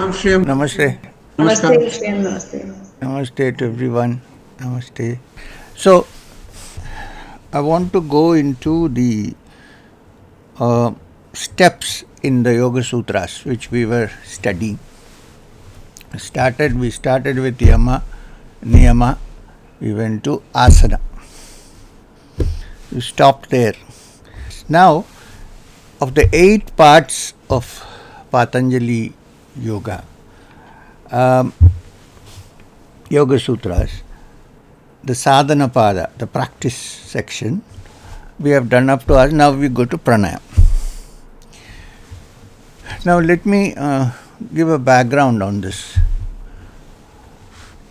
Namaste. Namaste, Vishwan. Namaste. Namaste to everyone. Namaste. So, I want to go into the steps in the Yoga Sutras which we were studying. We started with Yama, Niyama, we went to Asana. We stopped there. Now, of the 8 parts of Patanjali Yoga, Yoga Sutras, the Sadhana Pada, the practice section, we have done up to us. Now we go to Pranayama. Now let me give a background on this.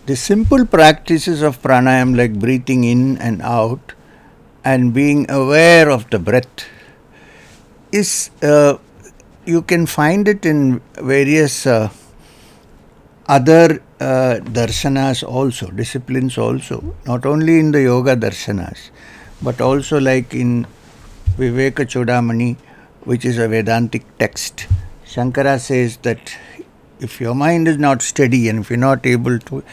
The simple practices of pranayama, like breathing in and out and being aware of the breath, is you can find it in various other darshanas also, disciplines also, not only in the yoga darshanas, but also like in Viveka Chudamani, which is a Vedantic text. Shankara says that if your mind is not steady and if you're not able to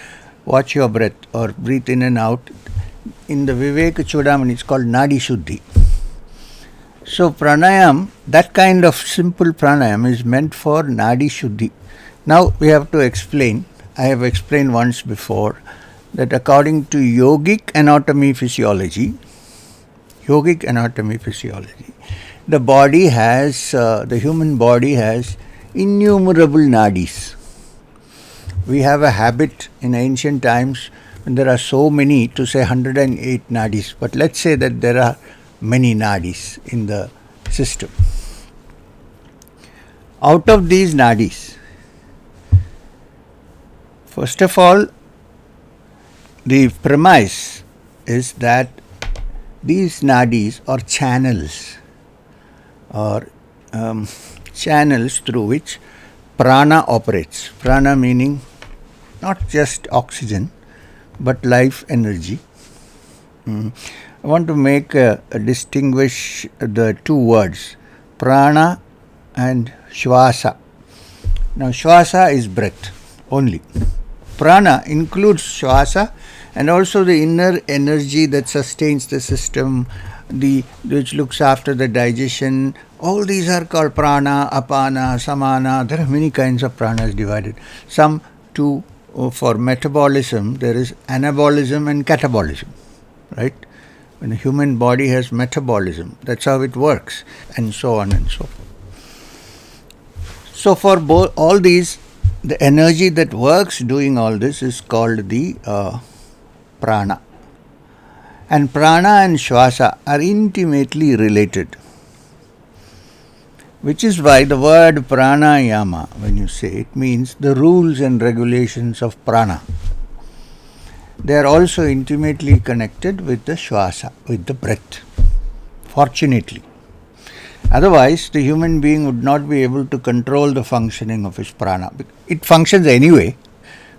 watch your breath or breathe in and out, in the Viveka Chudamani it's called Nadi Shuddhi. So pranayam, that kind of simple pranayam is meant for Nadi Shuddhi. Now we have to explain, I have explained once before, that according to yogic anatomy physiology, the body has, the human body has innumerable nadis. We have a habit in ancient times when there are so many to say 108 nadis, but let's say that there are many nadis in the system. Out of these nadis, first of all, the premise is that these nadis are channels through which prana operates. Prana meaning not just oxygen but life energy. I want to distinguish the two words, prana and shvasa. Now shvasa is breath only. Prana includes shvasa and also the inner energy that sustains the system, which looks after the digestion. All these are called prana, apana, samana. There are many kinds of pranas divided. Some too for metabolism, there is anabolism and catabolism, right? When a human body has metabolism, that's how it works, and so on and so forth. So for all these, the energy that works doing all this is called the prana. And prana and shvasa are intimately related, which is why the word pranayama, when you say it, means the rules and regulations of prana. They are also intimately connected with the shvasa, with the breath, fortunately. Otherwise, the human being would not be able to control the functioning of his prana. It functions anyway.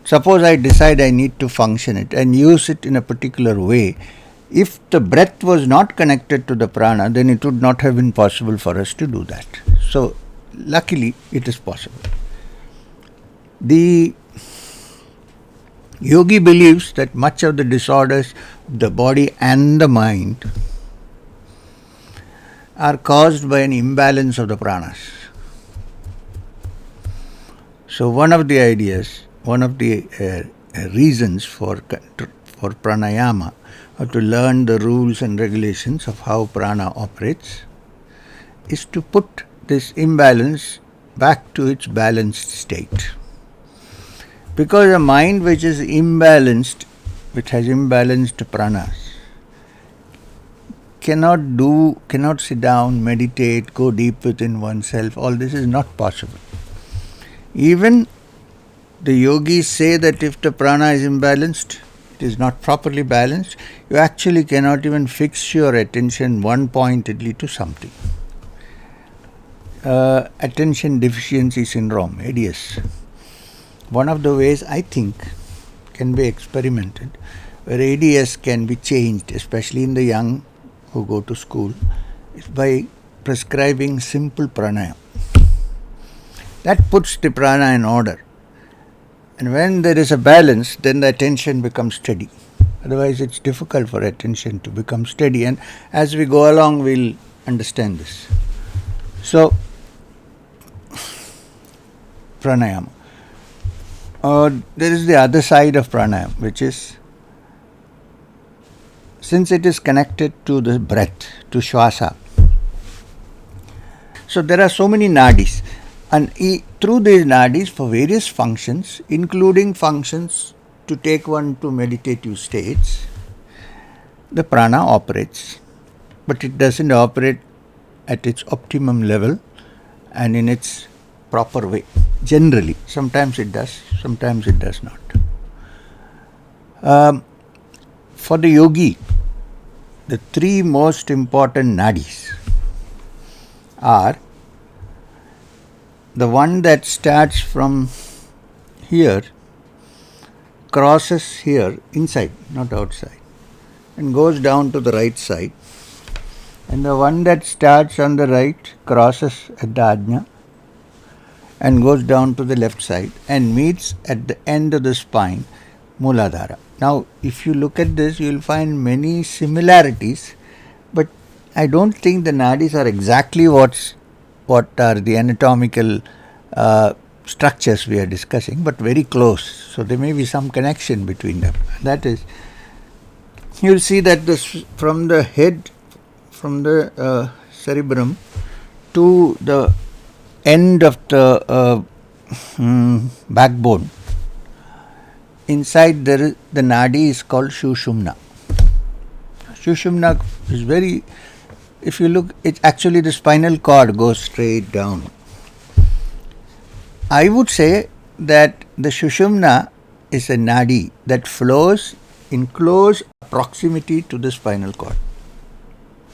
Suppose I decide I need to function it and use it in a particular way. If the breath was not connected to the prana, then it would not have been possible for us to do that. So, luckily, it is possible. The yogi believes that much of the disorders of the body and the mind are caused by an imbalance of the pranas. So one of the reasons for pranayama, or to learn the rules and regulations of how prana operates, is to put this imbalance back to its balanced state. Because a mind which is imbalanced, which has imbalanced pranas, cannot sit down, meditate, go deep within oneself. All this is not possible. Even the yogis say that if the prana is imbalanced, it is not properly balanced, you actually cannot even fix your attention one-pointedly to something. Attention deficiency syndrome, ADS. One of the ways I think can be experimented, where ADS can be changed, especially in the young who go to school, is by prescribing simple pranayama. That puts the prana in order. And when there is a balance, then the attention becomes steady. Otherwise, it's difficult for attention to become steady. And as we go along, we'll understand this. So, pranayama. There is the other side of pranayama, which is, since it is connected to the breath, to shwasa. So there are so many nadis, and through these nadis, for various functions, including functions to take one to meditative states, the prana operates, but it doesn't operate at its optimum level and in its proper way. Generally, sometimes it does, sometimes it does not. For the yogi, the three most important nadis are the one that starts from here, crosses here, inside, not outside, and goes down to the right side, and the one that starts on the right, crosses at the ajna, and goes down to the left side and meets at the end of the spine, Muladhara. Now, if you look at this, you will find many similarities, but I don't think the nadis are exactly what are the anatomical structures we are discussing, but very close. So there may be some connection between them. That is, you will see that this from the head, from the cerebrum to the end of the backbone, inside there is, the nadi is called Sushumna. Sushumna is very, if you look, it's actually the spinal cord goes straight down. I would say that the Sushumna is a nadi that flows in close proximity to the spinal cord,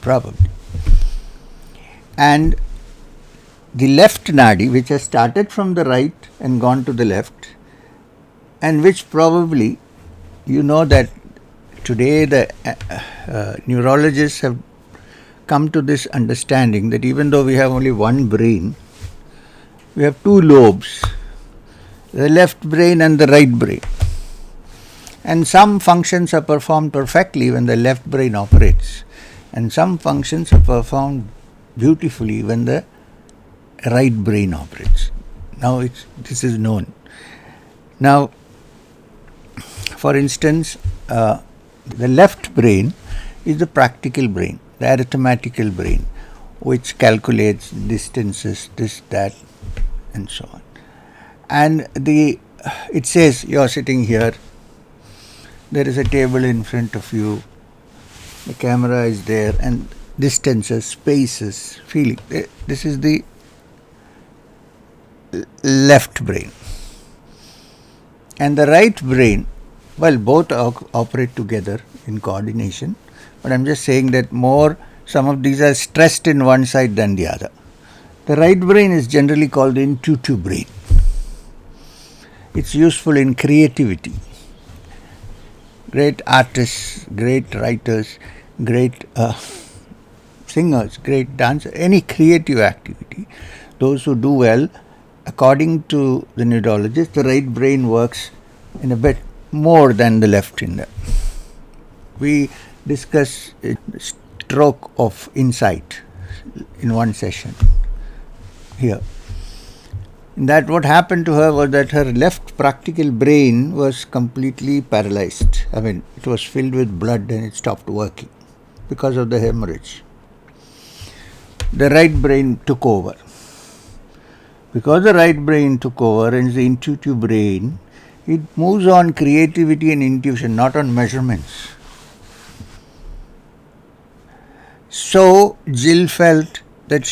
probably. And the left nadi, which has started from the right and gone to the left, and which probably, you know that today the neurologists have come to this understanding that even though we have only one brain, we have two lobes, the left brain and the right brain. And some functions are performed perfectly when the left brain operates, and some functions are performed beautifully when the right brain operates. Now this is known. Now, for instance, the left brain is the practical brain, the arithmetical brain, which calculates distances, this, that, and so on. And it says you are sitting here, there is a table in front of you, the camera is there, and distances, spaces, feeling. This is the left brain. And the right brain, well, both operate together in coordination, but I'm just saying that some of these are stressed in one side than the other. The right brain is generally called the intuitive brain. It's useful in creativity. Great artists, great writers, great singers, great dancers, any creative activity, those who do well, according to the neurologist, the right brain works in a bit more than the left in there. We discuss stroke of insight in one session here. In that, what happened to her was that her left practical brain was completely paralyzed. I mean, it was filled with blood and it stopped working because of the hemorrhage. The right brain took over. Because the right brain took over and the intuitive brain, it moves on creativity and intuition, not on measurements. So Jill felt that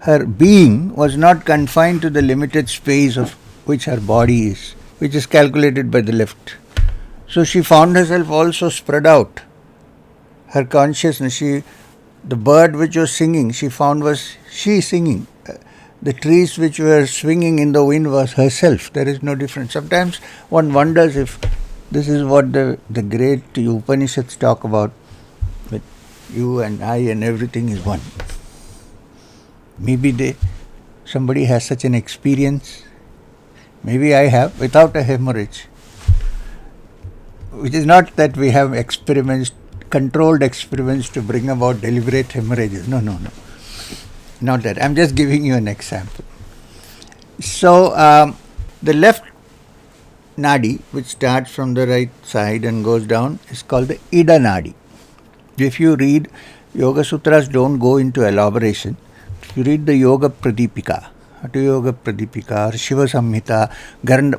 her being was not confined to the limited space of which her body is, which is calculated by the left. So she found herself also spread out. Her consciousness, the bird which was singing, she found was she singing. The trees which were swinging in the wind was herself. There is no difference. Sometimes one wonders if this is what the great Upanishads talk about, that you and I and everything is one. Maybe somebody has such an experience Maybe I have without a hemorrhage. Which is not that we have experiments, controlled experiments to bring about deliberate hemorrhages. No. Not that. I'm just giving you an example. So, the left nadi, which starts from the right side and goes down, is called the Ida nadi. If you read Yoga Sutras, don't go into elaboration. If you read the Yoga Pradipika, Hatha Yoga Pradipika or Shiva Samhita,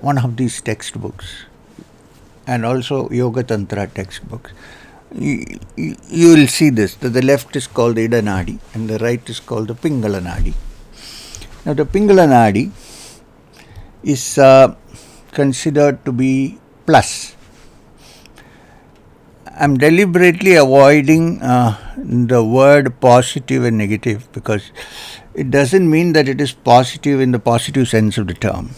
one of these textbooks, and also Yoga Tantra textbooks, you will see this, that the left is called the Ida nadi and the right is called the Pingala nadi. Now the Pingala nadi is considered to be plus. I'm deliberately avoiding the word positive and negative because it doesn't mean that it is positive in the positive sense of the term,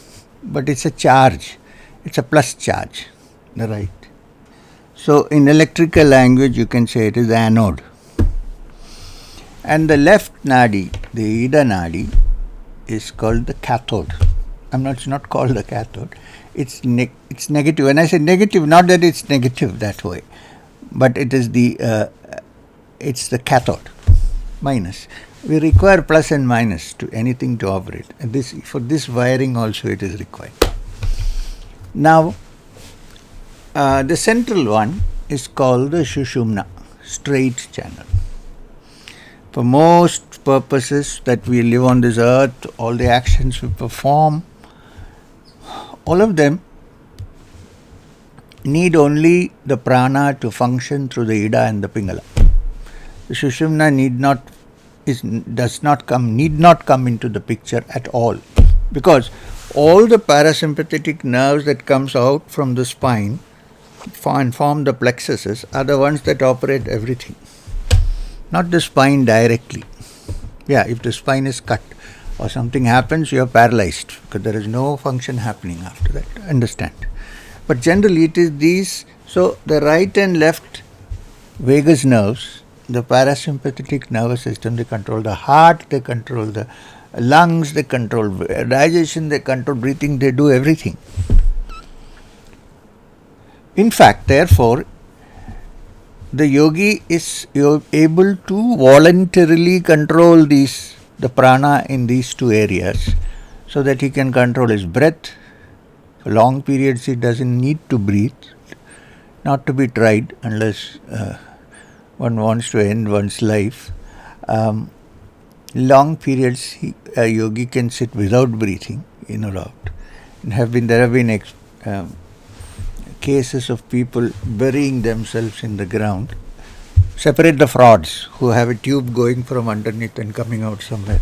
but it's a charge. It's a plus charge, the right. So in electrical language you can say it is anode. And the left nadi, the Ida nadi, is called the cathode. It's not called the cathode. It's negative. When I say negative, not that it's negative that way, but it is it's the cathode, minus. We require plus and minus to anything to operate. And for this wiring also it is required. Now, the central one is called the Sushumna, straight channel. For most purposes that we live on this earth, all the actions we perform, all of them need only the prana to function through the Ida and the Pingala. The Sushumna need not come into the picture at all, because all the parasympathetic nerves that comes out from the spine and form the plexuses are the ones that operate everything, not the spine directly. Yeah, if the spine is cut or something happens, you are paralyzed because there is no function happening after that. Understand? But generally it is these. So the right and left vagus nerves, the parasympathetic nervous system, they control the heart, they control the lungs, they control digestion, they control breathing, they do everything. In fact, therefore, the yogi is able to voluntarily control the prana in these two areas, so that he can control his breath. For long periods he doesn't need to breathe, not to be tried unless one wants to end one's life. Long periods a yogi can sit without breathing in or out. There have been cases of people burying themselves in the ground. Separate the frauds who have a tube going from underneath and coming out somewhere,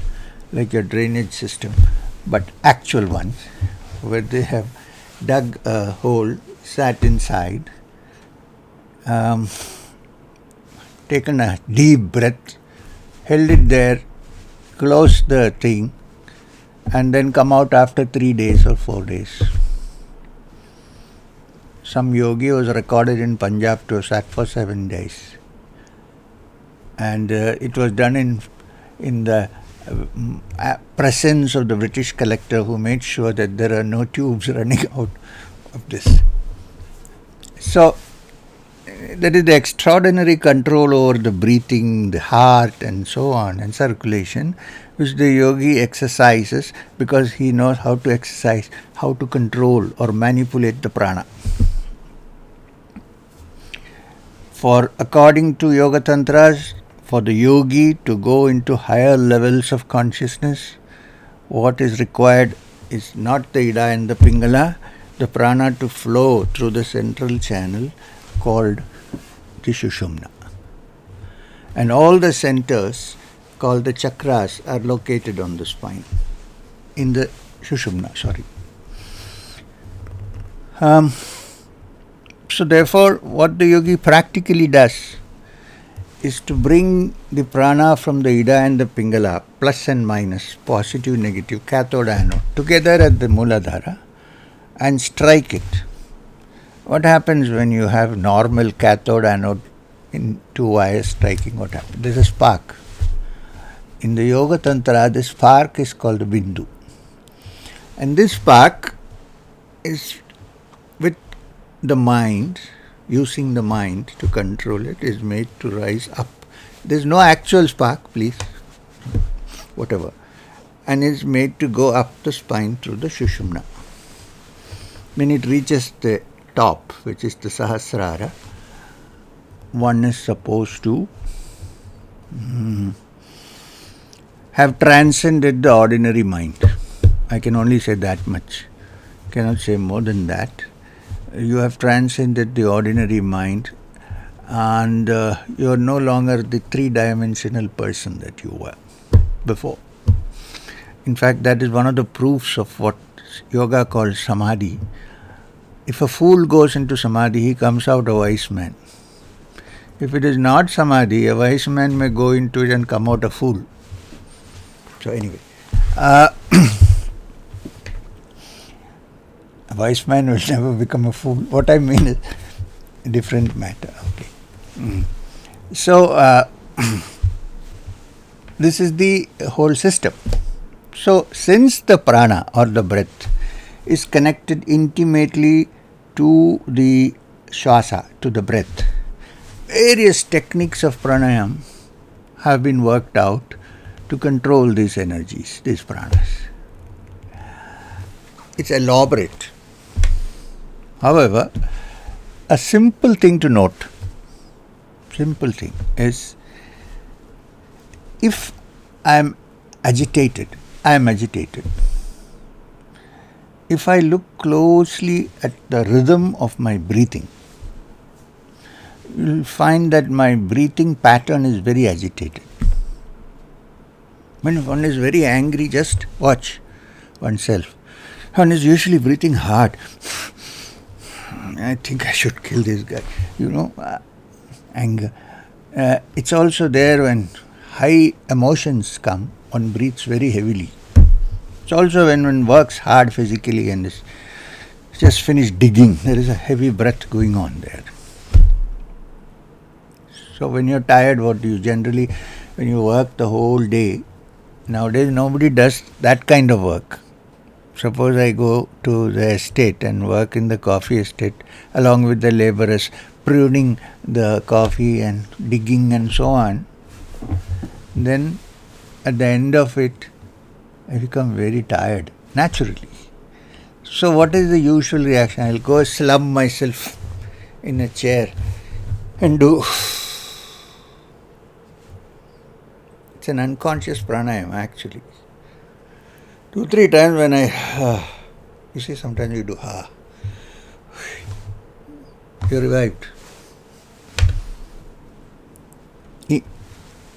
like your drainage system, but actual ones where they have dug a hole, sat inside, taken a deep breath, held it there, closed the thing, and then come out after 3 days or 4 days. Some yogi was recorded in Punjab to sat for 7 days. And it was done in the presence of the British collector, who made sure that there are no tubes running out of this. So that is the extraordinary control over the breathing, the heart and so on, and circulation, which the yogi exercises because he knows how to exercise, how to control or manipulate the prana. According to Yoga Tantras, for the yogi to go into higher levels of consciousness, what is required is not the Ida and the Pingala, the prana to flow through the central channel called the Sushumna. And all the centers called the chakras are located on the spine, in the Sushumna, So therefore, what the yogi practically does is to bring the prana from the Ida and the Pingala, plus and minus, positive, negative, cathode, anode, together at the Mooladhara and strike it. What happens when you have normal cathode, anode in two wires striking? What happens? There is a spark. In the Yoga Tantra, this spark is called the Bindu. And this spark is with the mind, using the mind to control it, is made to rise up. There's no actual spark, please, whatever, and is made to go up the spine through the Sushumna. When it reaches the top, which is the Sahasrara, one is supposed to have transcended the ordinary mind. I can only say that much. Cannot say more than that. You have transcended the ordinary mind, and you are no longer the three-dimensional person that you were before. In fact, that is one of the proofs of what yoga calls Samadhi. If a fool goes into Samadhi, he comes out a wise man. If it is not Samadhi, a wise man may go into it and come out a fool. So anyway, a wise man will never become a fool. What I mean is a different matter. Okay. So this is the whole system. So since the prana or the breath is connected intimately to the shwasa, to the breath, various techniques of pranayama have been worked out to control these energies, these pranas. It's elaborate. However, a simple thing to note, is if I am agitated. If I look closely at the rhythm of my breathing, you will find that my breathing pattern is very agitated. When one is very angry, just watch oneself. One is usually breathing hard. I think I should kill this guy. Anger. It's also there when high emotions come, one breathes very heavily. It's also when one works hard physically and is just finished digging, there is a heavy breath going on there. So when you're tired, what do you generally, when you work the whole day, nowadays nobody does that kind of work. Suppose I go to the estate and work in the coffee estate along with the laborers, pruning the coffee and digging and so on, then at the end of it, I become very tired, naturally. So what is the usual reaction? I'll go slump myself in a chair and do. It's an unconscious pranayama, actually. 2-3 times when I, you see, sometimes you do, you're revived.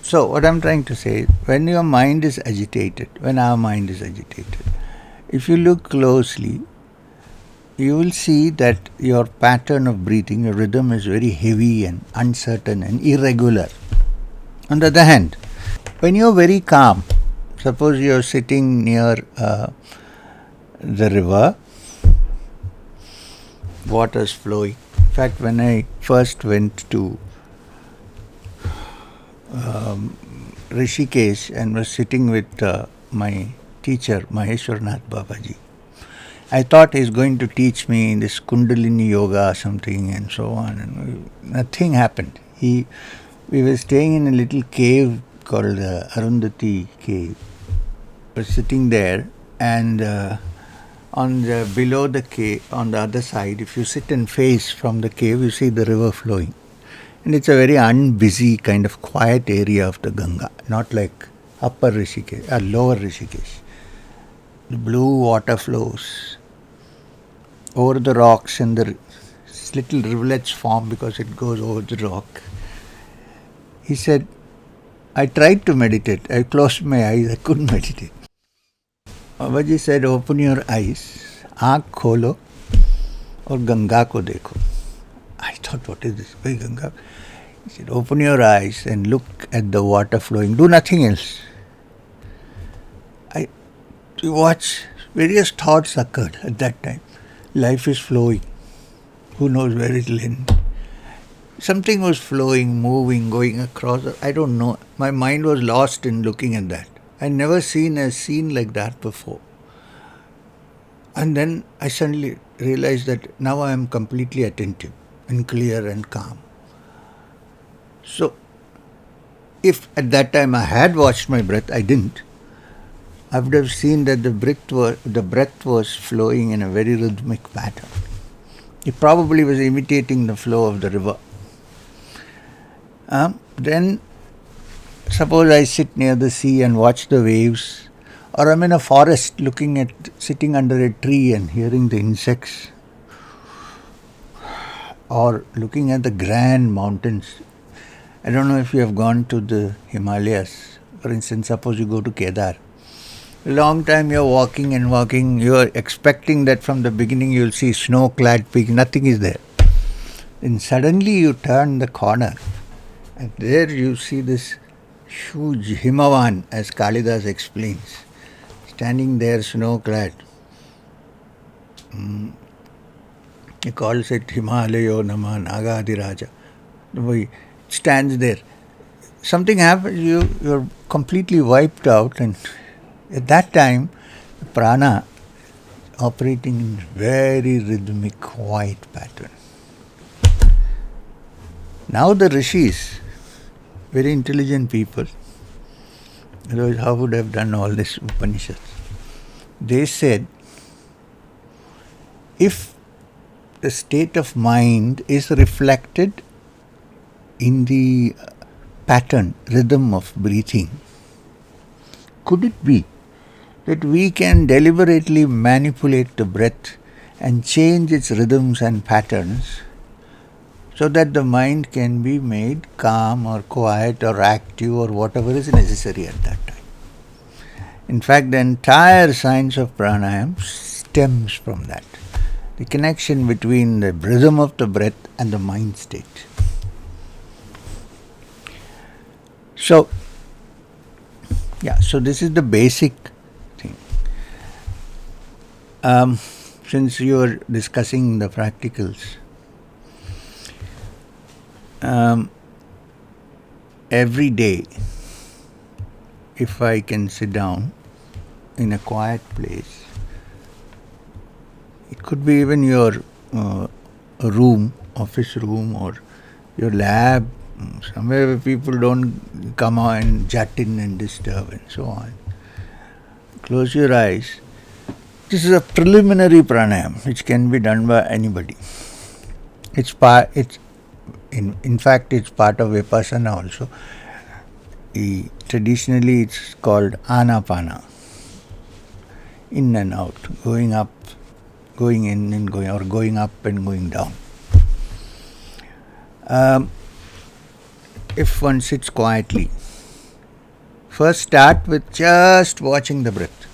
So what I'm trying to say is, when your mind is agitated, when our mind is agitated, if you look closely, you will see that your pattern of breathing, your rhythm is very heavy and uncertain and irregular. On the other hand, when you're very calm, suppose you're sitting near the river, water's flowing. In fact, when I first went to Rishikesh and was sitting with my teacher, Maheshwarnath Babaji, I thought he's going to teach me this Kundalini Yoga or something and so on. And nothing happened. We were staying in a little cave called Arundhati Cave. We were sitting there, and below the cave, on the other side, if you sit and face from the cave, you see the river flowing. And it's a very unbusy kind of quiet area of the Ganga, not like upper Rishikesh or lower Rishikesh. The blue water flows over the rocks, and the little rivulets form because it goes over the rock. He said, I tried to meditate. I closed my eyes. I couldn't meditate. Babaji said, open your eyes, aankh kholo, aur Ganga ko dekho. I thought, what is this? Why Ganga? He said, open your eyes and look at the water flowing. Do nothing else. To watch, various thoughts occurred at that time. Life is flowing. Who knows where it will end? Something was flowing, moving, going across. I don't know. My mind was lost in looking at that. I'd never seen a scene like that before. And then I suddenly realized that now I am completely attentive and clear and calm. So, if at that time I had watched my breath, I didn't, I would have seen that the breath was flowing in a very rhythmic pattern. It probably was imitating the flow of the river. Then, suppose I sit near the sea and watch the waves, or I'm in a forest sitting under a tree and hearing the insects, or looking at the grand mountains. I don't know if you have gone to the Himalayas. For instance, suppose you go to Kedar. A long time you're walking and walking, you're expecting that from the beginning you'll see snow-clad peaks, nothing is there. Then suddenly you turn the corner and there you see this huge Himavan, as Kalidas explains, standing there snow-clad. He calls it Himalayo Nama Nagadiraja. He stands there. Something happens, you're completely wiped out, and at that time, the prana operating in very rhythmic, quiet pattern. Now the rishis, very intelligent people, otherwise how would have done all this Upanishads? They said, if the state of mind is reflected in the pattern, rhythm of breathing, could it be that we can deliberately manipulate the breath and change its rhythms and patterns so that the mind can be made calm or quiet or active or whatever is necessary at that time? In fact, the entire science of pranayama stems from that. The connection between the rhythm of the breath and the mind state. So this is the basic thing. Since you are discussing the practicals, every day, if I can sit down in a quiet place, it could be even your room, office room, or your lab, somewhere where people don't come out and jut in and disturb and so on. Close your eyes. This is a preliminary pranayama which can be done by anybody. In fact, it's part of vipassana also. Traditionally, it's called anapana. In and out, going up, going in and going, or going up and going down. If one sits quietly, first start with just watching the breath.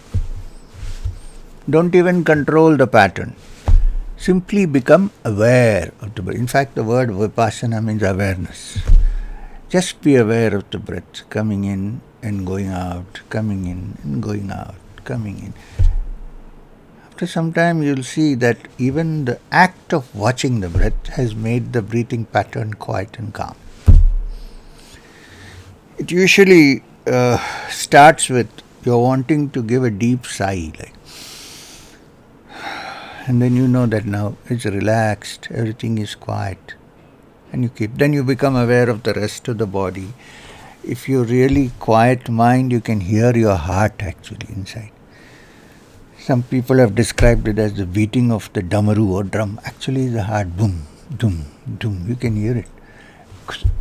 Don't even control the pattern. Simply become aware of the breath. In fact, the word vipassana means awareness. Just be aware of the breath coming in and going out, coming in and going out, coming in. After some time, you'll see that even the act of watching the breath has made the breathing pattern quiet and calm. It usually starts with you're wanting to give a deep sigh, and then you know that now it's relaxed, everything is quiet, and then you become aware of the rest of the body. If you're really quiet mind, you can hear your heart actually inside. Some people have described it as the beating of the damaru or drum. Actually, the heart, boom, dum, dum. You can hear it.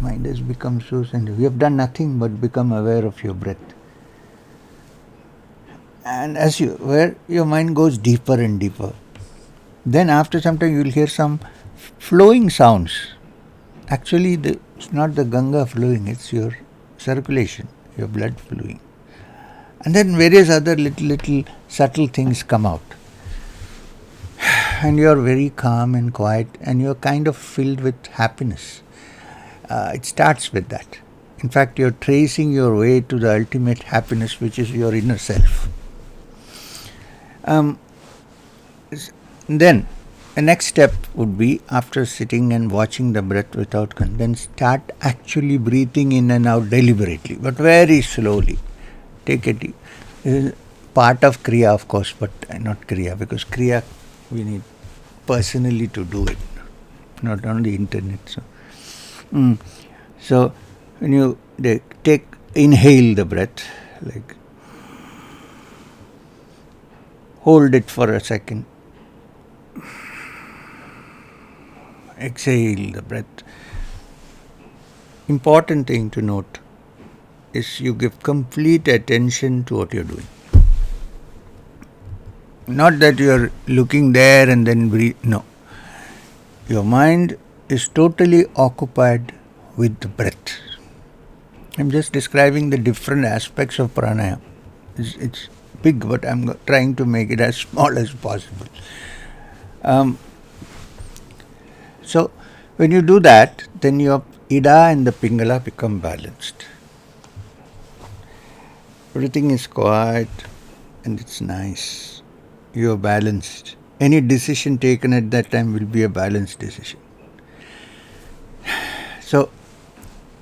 Mind has become so sensitive. You have done nothing but become aware of your breath. And as your mind goes deeper and deeper, then after some time you will hear some flowing sounds. Actually, it's not the Ganga flowing, it's your circulation, your blood flowing. And then various other little subtle things come out. And you are very calm and quiet, and you are kind of filled with happiness. It starts with that. In fact, you are tracing your way to the ultimate happiness, which is your inner self. Then, the next step would be, after sitting and watching the breath without then start actually breathing in and out deliberately, but very slowly. Take it. part of Kriya, of course, but not Kriya, because Kriya we need personally to do it, not on the internet. So when you inhale the breath, like hold it for a second, exhale the breath. Important thing to note is you give complete attention to what you're doing. Not that you're looking there and then breathe. No. Your mind is totally occupied with the breath. I'm just describing the different aspects of pranayama. It's big, but I'm trying to make it as small as possible. So when you do that, then your Ida and the Pingala become balanced. Everything is quiet and it's nice. You are balanced. Any decision taken at that time will be a balanced decision. So,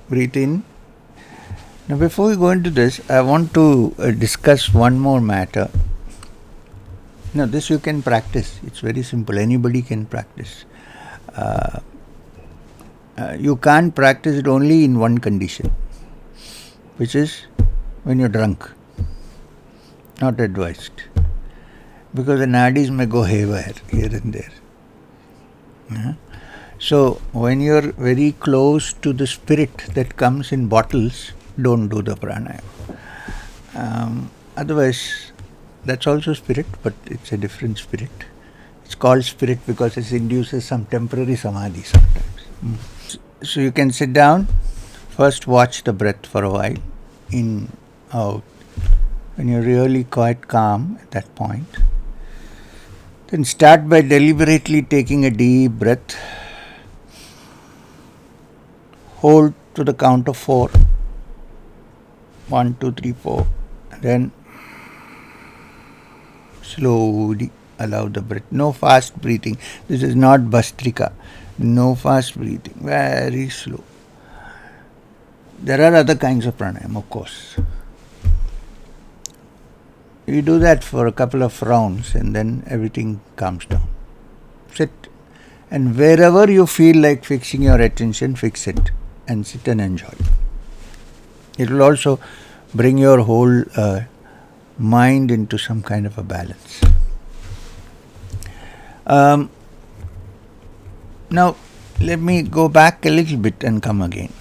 breathe in. Now, before we go into this, I want to discuss one more matter. Now, this you can practice. It's very simple. Anybody can practice. You can't practice it only in one condition, which is when you're drunk. Not advised. Because the nadis may go haywire here and there. So, when you're very close to the spirit that comes in bottles, don't do the pranayama. Otherwise, that's also spirit, but it's a different spirit. It's called spirit because it induces some temporary samadhi sometimes. So you can sit down, first watch the breath for a while, in, out. When you're really quite calm at that point, then start by deliberately taking a deep breath. Hold to the count of 4. 1, 2, 3, 4. Then slowly allow the breath. No fast breathing. This is not Bastrika. No fast breathing. Very slow. There are other kinds of pranayama, of course. You do that for a couple of rounds and then everything calms down. Sit. And wherever you feel like fixing your attention, fix it and sit and enjoy. It will also bring your whole mind into some kind of a balance. Now, let me go back a little bit and come again.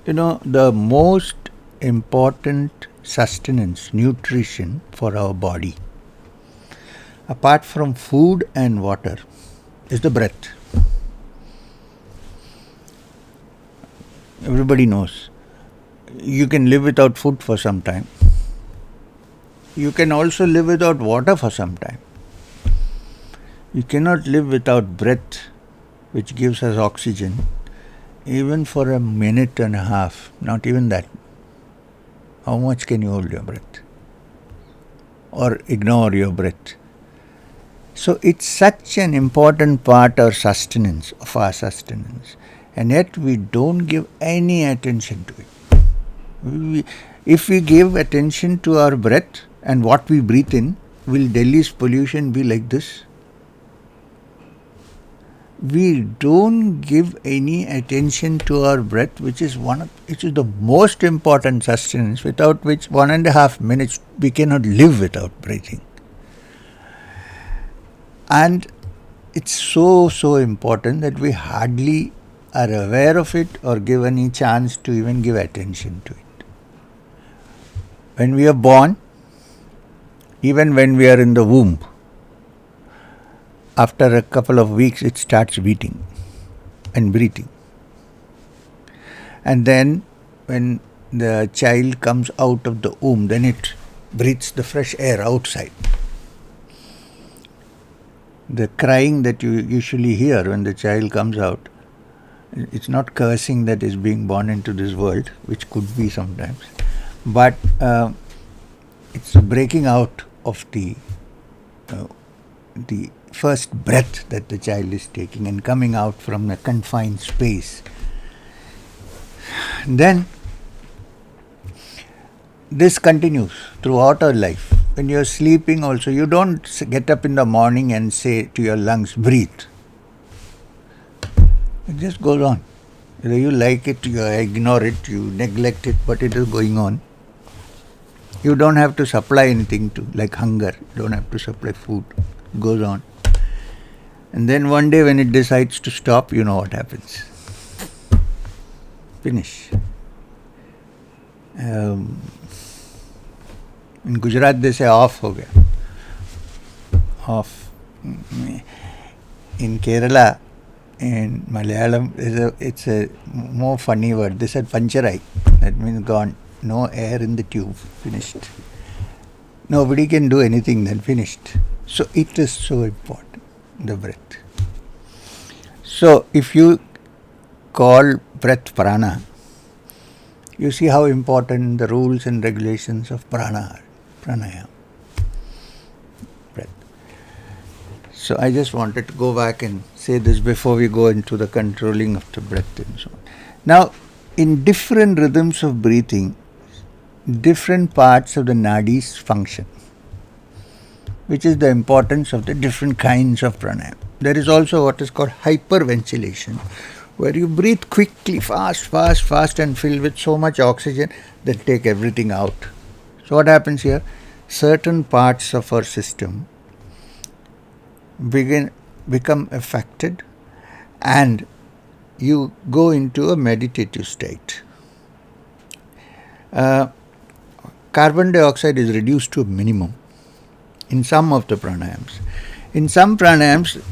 The most important sustenance, nutrition for our body, apart from food and water, is the breath. Everybody knows. You can live without food for some time. You can also live without water for some time. You cannot live without breath, which gives us oxygen, even for a minute and a half. Not even that. How much can you hold your breath? Or ignore your breath? So it's such an important part of sustenance, and yet we don't give any attention to it. If we give attention to our breath and what we breathe in, will Delhi's pollution be like this? We don't give any attention to our breath, which is the most important sustenance, without which 1.5 minutes we cannot live without breathing. And it's so important that we hardly are aware of it or give any chance to even give attention to it. When we are born, even when we are in the womb, after a couple of weeks it starts beating and breathing. And then when the child comes out of the womb, then it breathes the fresh air outside. The crying that you usually hear when the child comes out, it's not cursing that is being born into this world, which could be sometimes, but it's breaking out of the first breath that the child is taking and coming out from a confined space. Then this continues throughout our life. When you're sleeping also, you don't get up in the morning and say to your lungs, breathe. It just goes on. Whether you like it, you ignore it, you neglect it, but it is going on. You don't have to supply anything to, like hunger. You don't have to supply food. It goes on. And then one day when it decides to stop, you know what happens. Finish. In Gujarat they say off ho gaya. Off. In Kerala, in Malayalam, it's a more funny word. They said pancharai. That means gone. No air in the tube. Finished. Nobody can do anything then. Finished. So it is so important, the breath. So if you call breath prana, you see how important the rules and regulations of prana are. Pranayama. Breath. So I just wanted to go back and say this before we go into the controlling of the breath and so on. Now, in different rhythms of breathing, different parts of the nadis function, which is the importance of the different kinds of pranayama. There is also what is called hyperventilation, where you breathe quickly, fast and fill with so much oxygen that take everything out. So what happens here? Certain parts of our system become affected and you go into a meditative state. Carbon dioxide is reduced to a minimum in some of the pranayams. In some pranayams,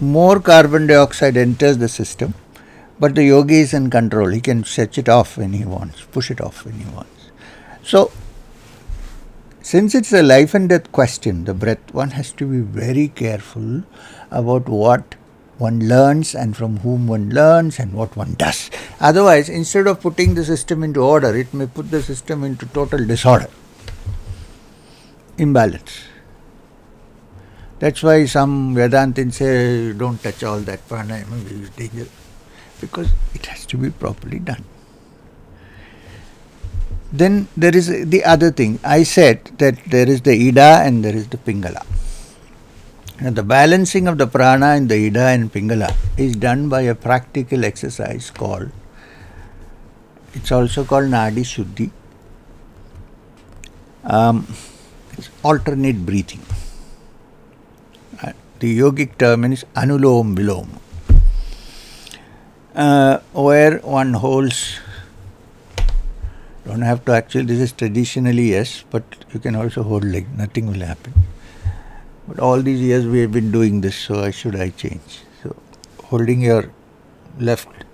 more carbon dioxide enters the system, but the yogi is in control. He can switch it off when he wants, push it off when he wants. So, since it's a life and death question, the breath, one has to be very careful about what one learns and from whom one learns and what one does. Otherwise, instead of putting the system into order, it may put the system into total disorder, imbalance. That's why some Vedantins say, don't touch all that pranayama, it is dangerous, because it has to be properly done. Then there is the other thing. I said that there is the Ida and there is the Pingala. Now the balancing of the prana in the Ida and Pingala is done by a practical exercise called, it's also called Nadi Shuddhi. It's alternate breathing. The yogic term is Anulom Vilom, where one holds. Don't have to actually, this is traditionally yes, but you can also hold like nothing will happen. But all these years we have been doing this, so why should I change? So holding your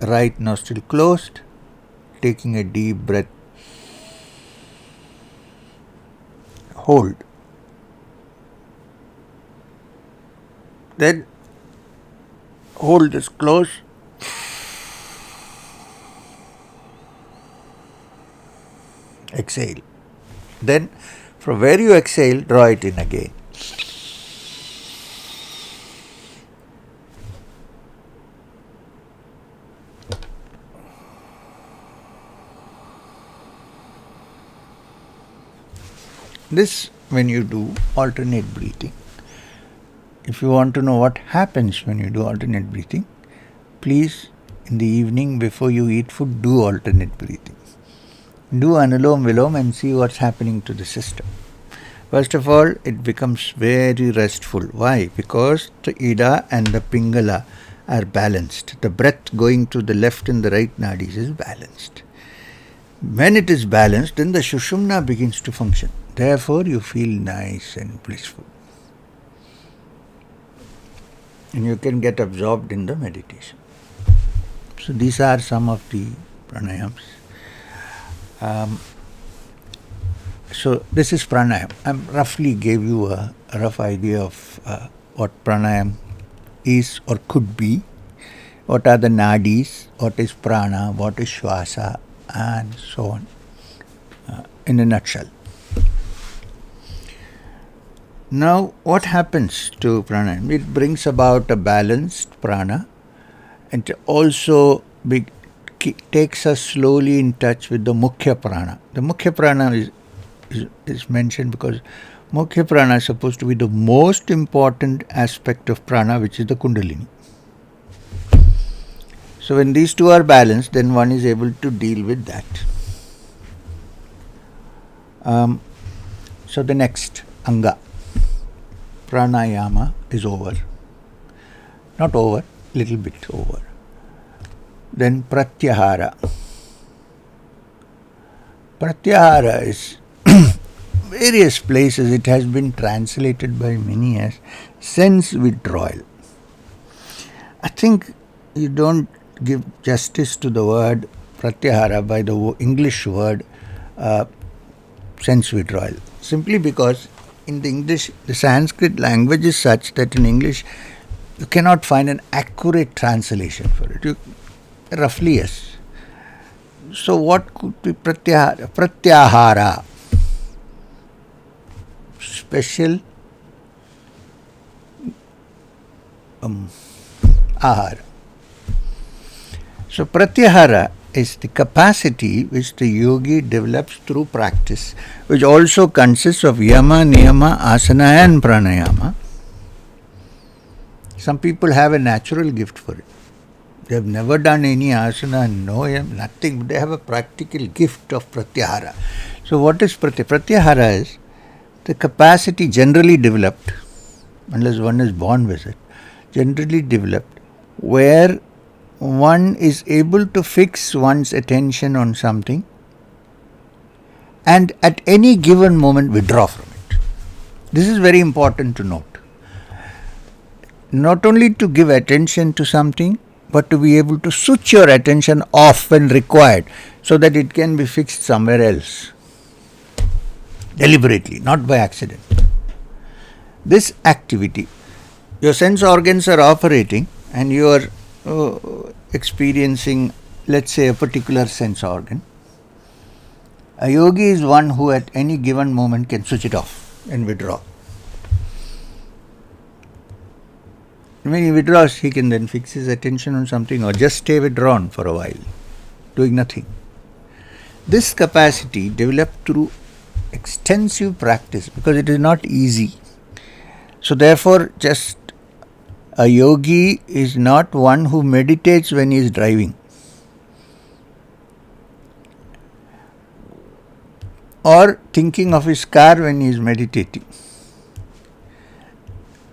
right nostril closed, taking a deep breath, hold. Then hold this close. Exhale. Then from where you exhale, draw it in again. This, when you do alternate breathing, if you want to know what happens when you do alternate breathing, please in the evening before you eat food, do alternate breathing. Do Anulom Vilom and see what's happening to the system. First of all, it becomes very restful. Why? Because the Ida and the Pingala are balanced. The breath going to the left and the right nadis is balanced. When it is balanced, then the Sushumna begins to function. Therefore, you feel nice and blissful. And you can get absorbed in the meditation. So these are some of the pranayams. So this is pranayam. I roughly gave you a rough idea of what pranayam is or could be, what are the nadis, what is prana, what is shwasa, and so on, in a nutshell. Now, what happens to pranayam? It brings about a balanced prana, and also takes us slowly in touch with the mukhya prana. The mukhya prana is is mentioned because Mukhya prana is supposed to be the most important aspect of prana, which is the Kundalini. So when these two are balanced, then one is able to deal with that. So the next anga, pranayama, is over. Not over, little bit over. Then pratyahara. Pratyahara is various places it has been translated by many as sense withdrawal. I think you don't give justice to the word pratyahara by the English word sense withdrawal, simply because in the English, the Sanskrit language is such that in English you cannot find an accurate translation for it. Roughly, yes. So what could be pratyahara? Pratyahara, special ahara. So pratyahara is the capacity which the yogi develops through practice, which also consists of yama, niyama, asana and pranayama. Some people have a natural gift for it. They have never done any asana, no yama, nothing, but they have a practical gift of pratyahara. So what is pratyahara? Pratyahara is the capacity generally developed, unless one is born with it, generally developed, where one is able to fix one's attention on something and at any given moment withdraw from it. This is very important to note. Not only to give attention to something, but to be able to switch your attention off when required so that it can be fixed somewhere else. Deliberately, not by accident. This activity, your sense organs are operating and you are experiencing, let's say, a particular sense organ. A yogi is one who at any given moment can switch it off and withdraw. When he withdraws, he can then fix his attention on something or just stay withdrawn for a while, doing nothing. This capacity developed through extensive practice because it is not easy. So therefore, just a yogi is not one who meditates when he is driving or thinking of his car when he is meditating.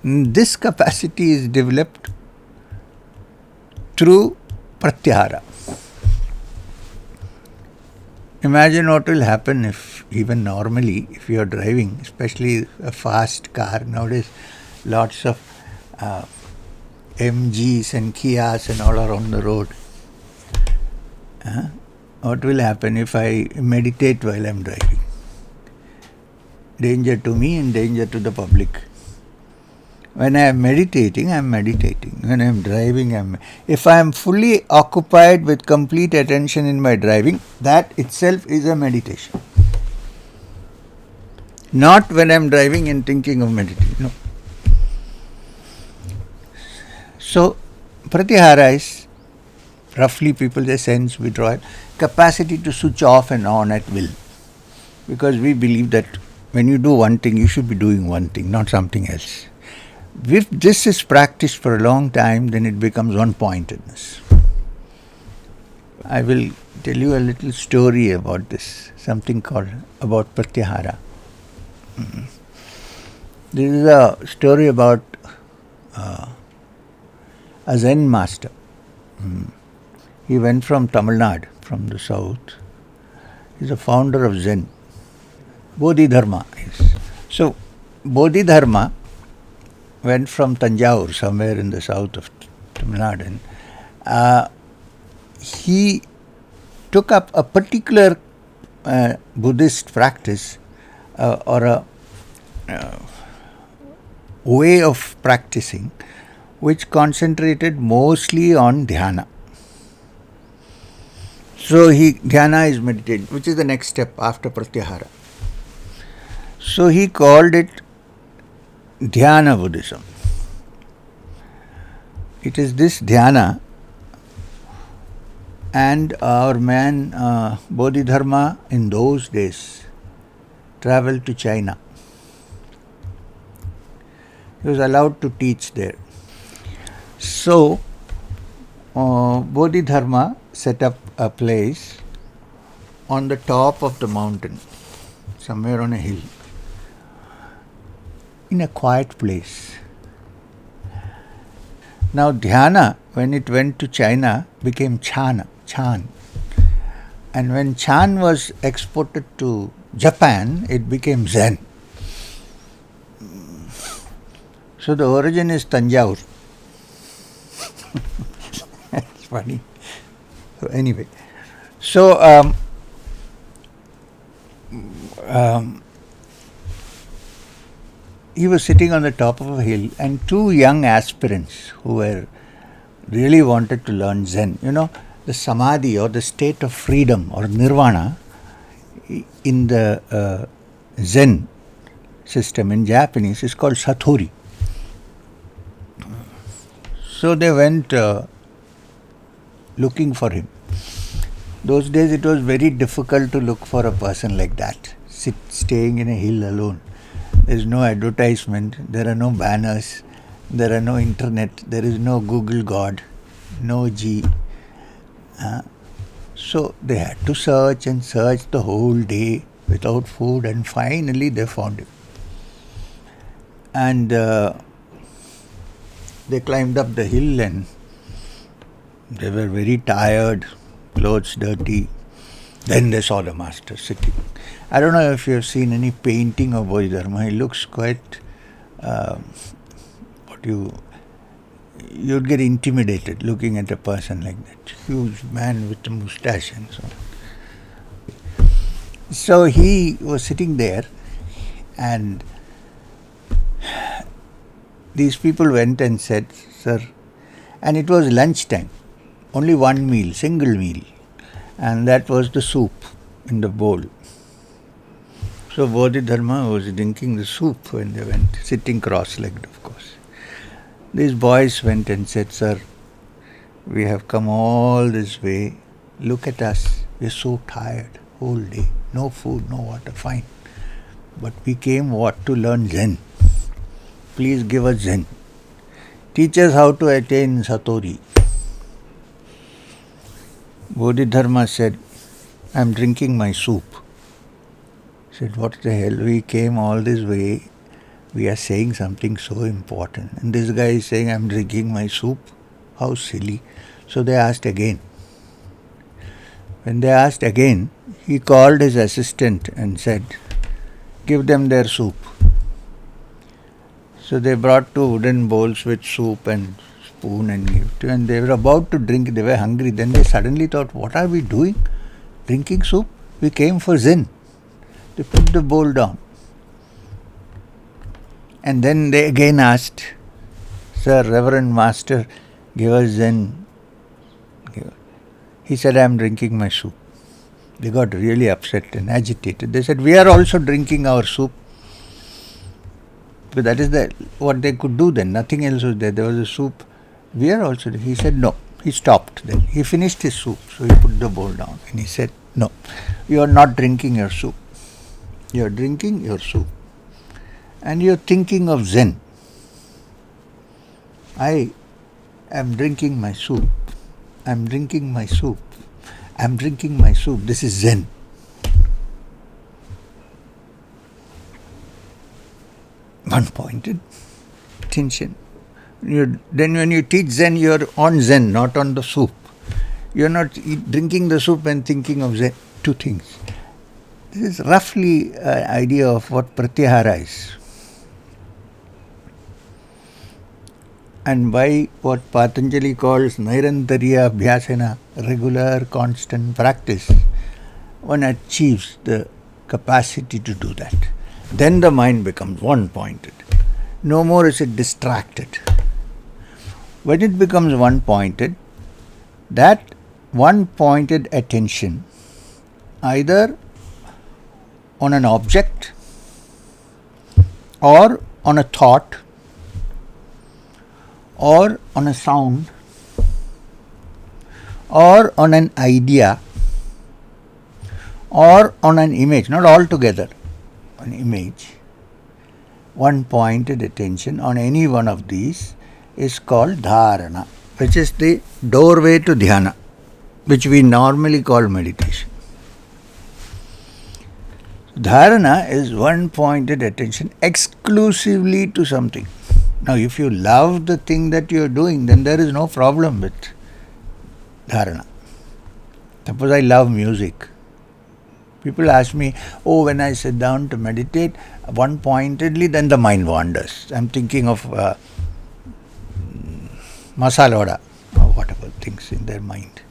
This capacity is developed through pratyahara. Imagine what will happen if even normally, if you are driving, especially a fast car nowadays, lots of MGs and Kias and all are on the road. What will happen if I meditate while I am driving? Danger to me and danger to the public. When I am meditating, I am meditating. When I am driving, if I am fully occupied with complete attention in my driving, that itself is a meditation. Not when I am driving and thinking of meditating. No. So, pratyahara is, roughly people say sense withdrawal, capacity to switch off and on at will. Because we believe that when you do one thing, you should be doing one thing, not something else. If this is practiced for a long time, then it becomes one-pointedness. I will tell you a little story about this, something called about pratyahara. This is a story about a Zen master. He went from Tamil Nadu, from the south. He is a founder of Zen. Bodhidharma is. So, Bodhidharma went from Tanjore, somewhere in the south of Tamil Nadu, and he took up a particular Buddhist practice or a way of practicing which concentrated mostly on dhyana. So dhyana is meditation, which is the next step after pratyahara. So he called it Dhyana Buddhism. It is this dhyana, and our man Bodhidharma in those days traveled to China. He was allowed to teach there. So, Bodhidharma set up a place on the top of the mountain, somewhere on a hill, in a quiet place. Now, dhyana, when it went to China, became chan. And when chan was exported to Japan, it became Zen. So the origin is Tanjore. It's funny. So anyway, so he was sitting on the top of a hill, and two young aspirants who were really wanted to learn Zen. You know, the Samadhi or the state of freedom or nirvana in the Zen system in Japanese is called Satori. So they went looking for him. Those days it was very difficult to look for a person like that, staying in a hill alone. There is no advertisement, there are no banners, there are no internet, there is no Google God, no G. So they had to search and search the whole day without food, and finally they found him. And they climbed up the hill and they were very tired, clothes dirty. Then they saw the master sitting. I don't know if you have seen any painting of Bodhidharma. He looks quite, you'd get intimidated looking at a person like that. Huge man with a moustache and so on. So he was sitting there, and these people went and said, "Sir," and it was lunchtime, only one meal, single meal, and that was the soup in the bowl. So Bodhidharma was drinking the soup when they went, sitting cross-legged, of course. These boys went and said, "Sir, we have come all this way. Look at us. We are so tired, whole day. No food, no water, fine. But we came what? To learn Zen. Please give us Zen. Teach us how to attain Satori." Bodhidharma said, "I am drinking my soup." He said, "What the hell? We came all this way. We are saying something so important. And this guy is saying, I am drinking my soup. How silly." So they asked again. When they asked again, he called his assistant and said, "Give them their soup." So they brought two wooden bowls with soup and spoon and gave to, and they were about to drink. They were hungry. Then they suddenly thought, "What are we doing? Drinking soup? We came for Zen." They put the bowl down. And then they again asked, "Sir, Reverend Master, give us Zen." He said, "I am drinking my soup." They got really upset and agitated. They said, "We are also drinking our soup." But that is what they could do then. Nothing else was there. There was a soup. "We are also." He said, "No." He stopped then. He finished his soup. So he put the bowl down and he said, "No, you are not drinking your soup. You are drinking your soup. And you are thinking of Zen. I am drinking my soup. I am drinking my soup. I am drinking my soup. This is Zen." One-pointed attention. Then when you teach Zen, you are on Zen, not on the soup. You are not drinking the soup and thinking of Zen. Two things. This is roughly an idea of what pratyahara is. And by what Patanjali calls Nairantariya Abhyasana, regular, constant practice, one achieves the capacity to do that. Then the mind becomes one-pointed. No more is it distracted. When it becomes one-pointed, that one-pointed attention, either on an object or on a thought or on a sound or on an idea or on an image, not all together, an image, one pointed attention on any one of these is called dharana, which is the doorway to dhyana, which we normally call meditation. Dharana is one pointed attention exclusively to something. Now, if you love the thing that you are doing, then there is no problem with dharana. Suppose I love music. People ask me, when I sit down to meditate, one pointedly, then the mind wanders. I'm thinking of masala vada or whatever things in their mind.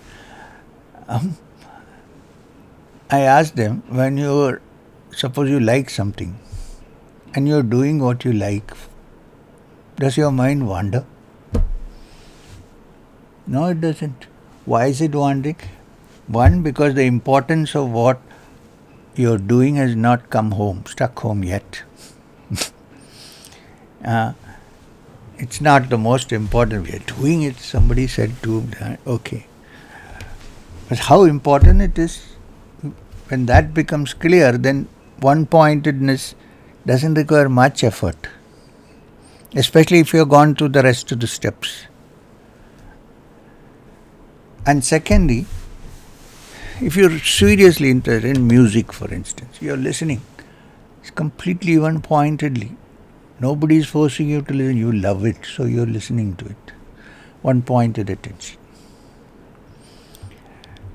I ask them, suppose you like something and you're doing what you like, does your mind wander? No, it doesn't. Why is it wandering? One, because the importance of what you're doing has not stuck home yet. It's not the most important. We are doing it, somebody said to, okay. But how important it is, when that becomes clear, then one-pointedness doesn't require much effort, especially if you have gone through the rest of the steps. And secondly, if you're seriously interested in music, for instance, you're listening, it's completely one-pointedly. Nobody is forcing you to listen. You love it, so you're listening to it. One-pointed attention.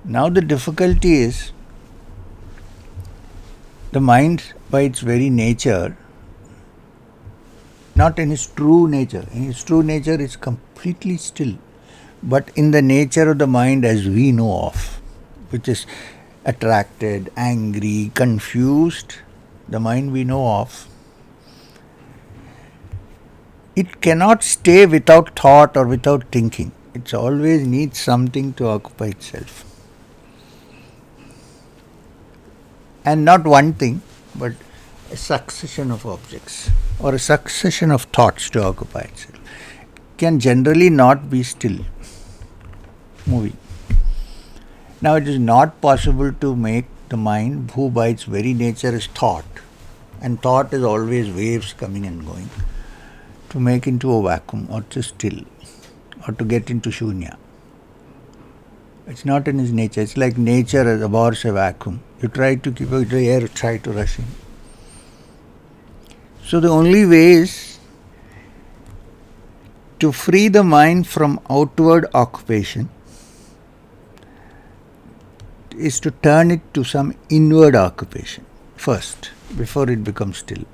Now the difficulty is, the mind by its very nature, not in its true nature. In its true nature, it's completely still. But in the nature of the mind as we know of, which is attracted, angry, confused, the mind we know of, it cannot stay without thought or without thinking. It always needs something to occupy itself. And not one thing, but a succession of objects or a succession of thoughts to occupy itself. It can generally not be still, moving. Now it is not possible to make the mind, who by its very nature is thought, and thought is always waves coming and going, to make into a vacuum or to still or to get into shunya. It's not in its nature. It's like nature abhors a vacuum. You try to keep the air, try to rush in. So the only way is to free the mind from outward occupation is to turn it to some inward occupation first, before it becomes still.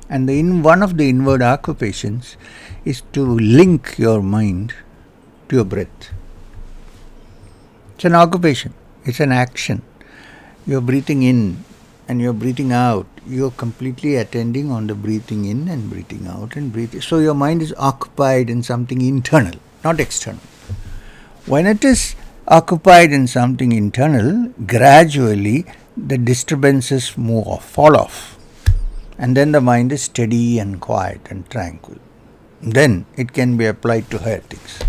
And one of the inward occupations is to link your mind to your breath. It's an occupation. It's an action. You're breathing in and you're breathing out. You're completely attending on the breathing in and breathing out and breathing. So your mind is occupied in something internal, not external. When it is occupied in something internal, gradually the disturbances fall off. And then the mind is steady and quiet and tranquil. Then it can be applied to higher things.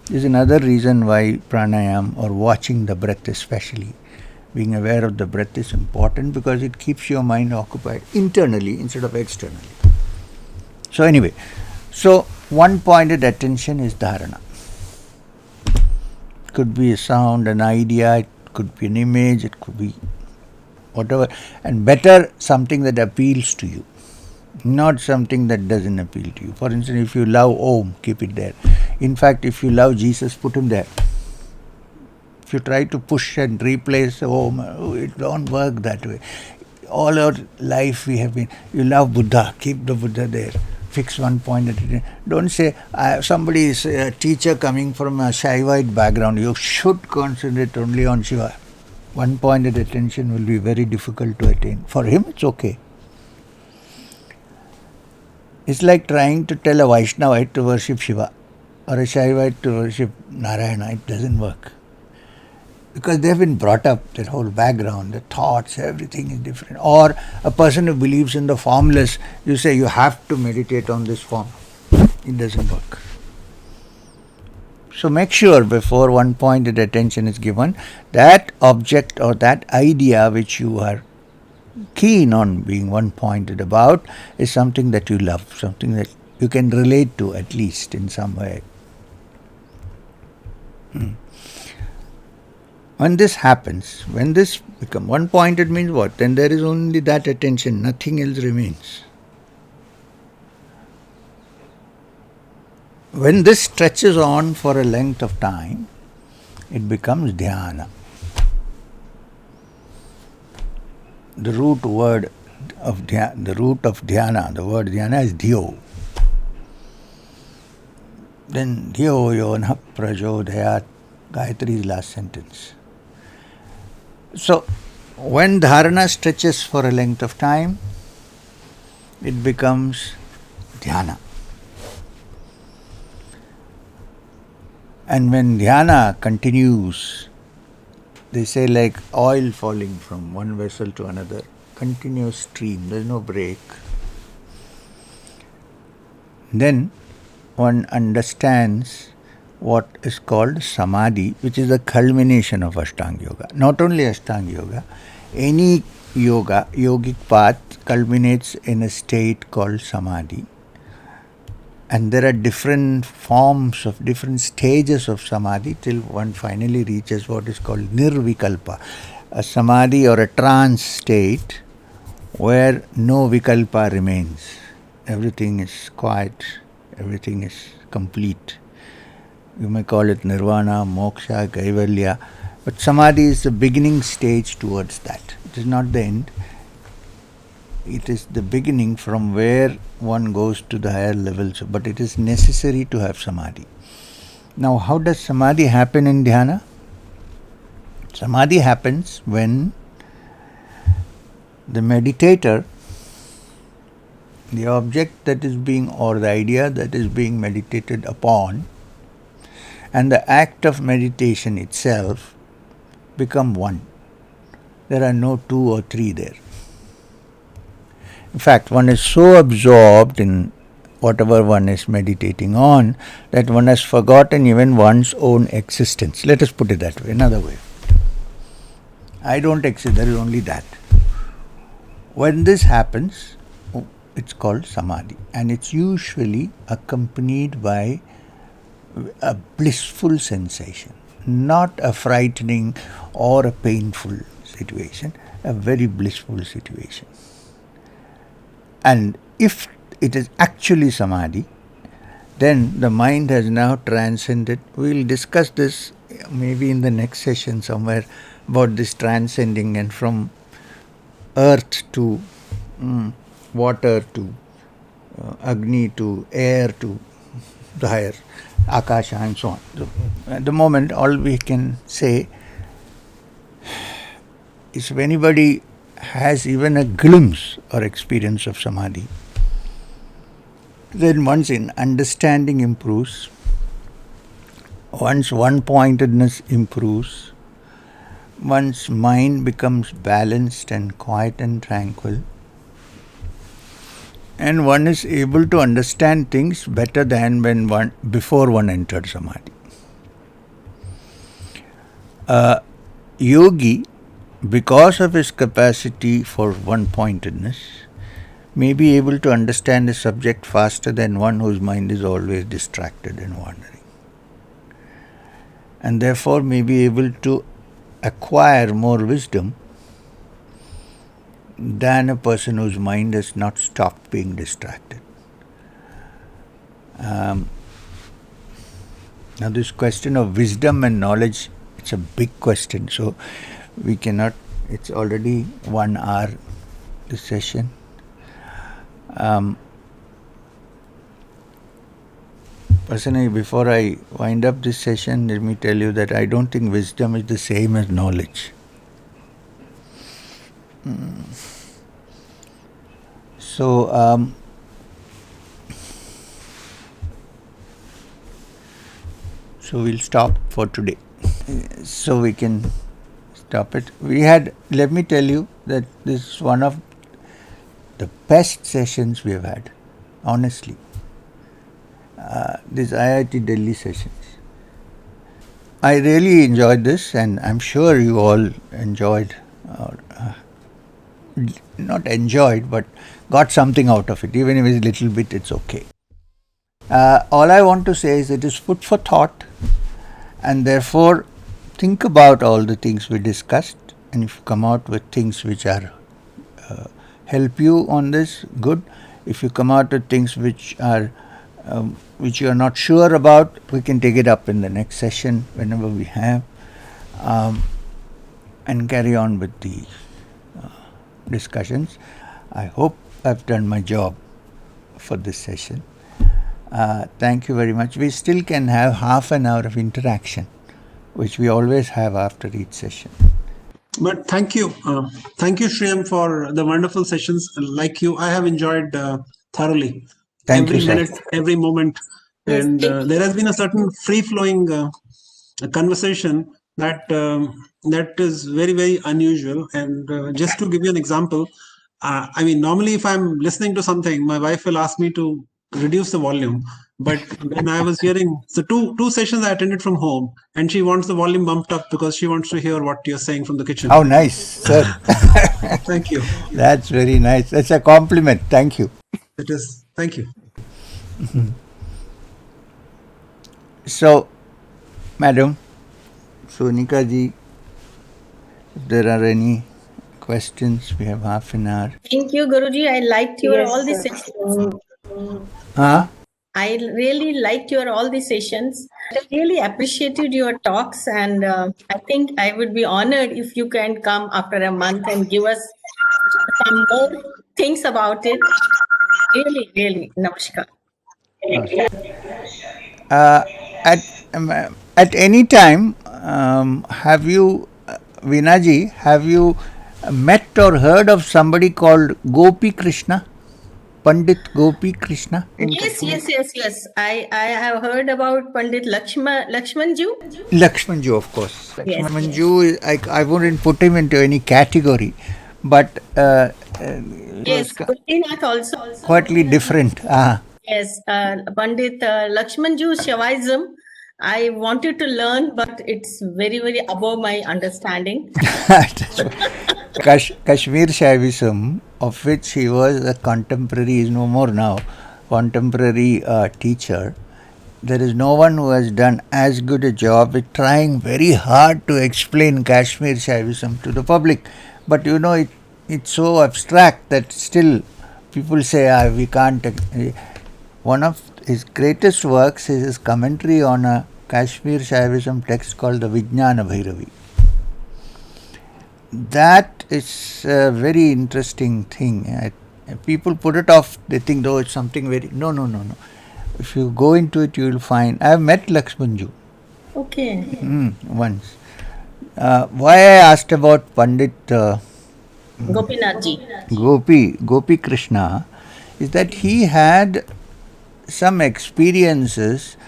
This is another reason why pranayama, or watching the breath especially, being aware of the breath, is important, because it keeps your mind occupied internally instead of externally. So anyway, one-pointed attention is dharana. It could be a sound, an idea, it could be an image, it could be whatever, and better something that appeals to you, not something that doesn't appeal to you. For instance, if you love Om, keep it there. In fact, if you love Jesus, put him there. If you try to push and replace Om, it don't work that way. All our life we have been, you love Buddha, keep the Buddha there. Fix one point at a time. Don't say, somebody is a teacher coming from a Shaivite background, you should concentrate only on Shiva. One-pointed attention will be very difficult to attain. For him, it's okay. It's like trying to tell a Vaishnavite to worship Shiva or a Shaivite to worship Narayana. It doesn't work. Because they've been brought up, their whole background, their thoughts, everything is different. Or a person who believes in the formless, you say you have to meditate on this form. It doesn't work. So make sure before one-pointed attention is given, that object or that idea which you are keen on being one-pointed about is something that you love, something that you can relate to at least in some way. When this happens, when this becomes one-pointed means what? Then there is only that attention, nothing else remains. When this stretches on for a length of time, it becomes dhyana. The root of dhyana, the word dhyana is dhyo. Then dhyo yona prajodhayat, Gayatri's last sentence. So, when dharana stretches for a length of time, it becomes dhyana. And when dhyana continues, they say like oil falling from one vessel to another, continuous stream, there is no break. Then one understands what is called Samadhi, which is the culmination of Ashtanga Yoga. Not only Ashtanga Yoga, any yoga, yogic path culminates in a state called Samadhi. And there are different forms of different stages of Samadhi till one finally reaches what is called Nirvikalpa, a Samadhi or a trance state where no Vikalpa remains. Everything is quiet, everything is complete. You may call it Nirvana, Moksha, Kaivalya, but Samadhi is the beginning stage towards that. It is not the end. It is the beginning from where one goes to the higher levels, but it is necessary to have Samadhi. Now, how does Samadhi happen in dhyana? Samadhi happens when the meditator, the object that is being, or the idea that is being meditated upon, and the act of meditation itself become one. There are no two or three there. In fact, one is so absorbed in whatever one is meditating on that one has forgotten even one's own existence. Let us put it that way, another way. I don't exist, there is only that. When this happens, it's called Samadhi, and it's usually accompanied by a blissful sensation, not a frightening or a painful situation, a very blissful situation. And if it is actually Samadhi, then the mind has now transcended. We will discuss this maybe in the next session somewhere about this transcending, and from earth to water to Agni to air to the higher Akasha and so on. So, at the moment, all we can say is if anybody has even a glimpse or experience of Samadhi, then one's understanding improves, one's one-pointedness improves, one's mind becomes balanced and quiet and tranquil, and one is able to understand things better than before one entered Samadhi. Yogi, because of his capacity for one-pointedness, may be able to understand a subject faster than one whose mind is always distracted and wandering, and therefore may be able to acquire more wisdom than a person whose mind has not stopped being distracted. Now this question of wisdom and knowledge, it's a big question, so we cannot, it's already 1 hour this session. Personally, before I wind up this session, let me tell you that I don't think wisdom is the same as knowledge. So, so we'll stop for today. So we can stop it. Let me tell you that this is one of the best sessions we have had, honestly. These IIT Delhi sessions. I really enjoyed this, and I'm sure you all enjoyed not enjoyed, but got something out of it. Even if it's a little bit, it's okay. All I want to say is it is food for thought, and therefore think about all the things we discussed, and if you come out with things which are help you on this, good. If you come out with things which you are not sure about, we can take it up in the next session whenever we have, and carry on with the discussions. I hope I've done my job for this session. Thank you very much. We still can have half an hour of interaction, which we always have after each session. But thank you, Shriyam, for the wonderful sessions. Like you, I have enjoyed thoroughly every minute, every moment, and there has been a certain free-flowing conversation that is very, very unusual. And just to give you an example, I mean, normally if I'm listening to something, my wife will ask me to reduce the volume. But when I was hearing, so two sessions I attended from home, and she wants the volume bumped up because she wants to hear what you're saying from the kitchen. How nice, sir. Thank you. That's very nice. That's a compliment. Thank you. It is. Thank you. So, Madam, Sonika ji, if there are any questions, we have half an hour. Thank you, Guruji. I liked your all the sessions. I really liked your all the sessions. I really appreciated your talks, and I think I would be honored if you can come after a month and give us some more things about it. Really, really, namaskar. At any time, have you, Vinaji, have you met or heard of somebody called Gopi Krishna? Pandit Gopi Krishna? Yes. I have heard about Pandit Lakshmanju. Lakshmanju, of course. Yes, Lakshmanju, I wouldn't put him into any category, but yes, Gopinath also. Quite different. Yes, Pandit Lakshmanju Shaivism. I wanted to learn, but it's very, very above my understanding. Kashmir Shaivism, of which he was a contemporary, is no more now, contemporary teacher. There is no one who has done as good a job with trying very hard to explain Kashmir Shaivism to the public. But you know, it's so abstract that still people say, we can't. One of his greatest works is his commentary on a Kashmir Shaivism text called the Vijnana Bhairavi. That is a very interesting thing. People put it off, they think, though, it's something very. No. If you go into it, you will find. I have met Lakshmanju. Okay. Once. Why I asked about Pandit Gopinathji. Gopi Krishna, is that he had some experiences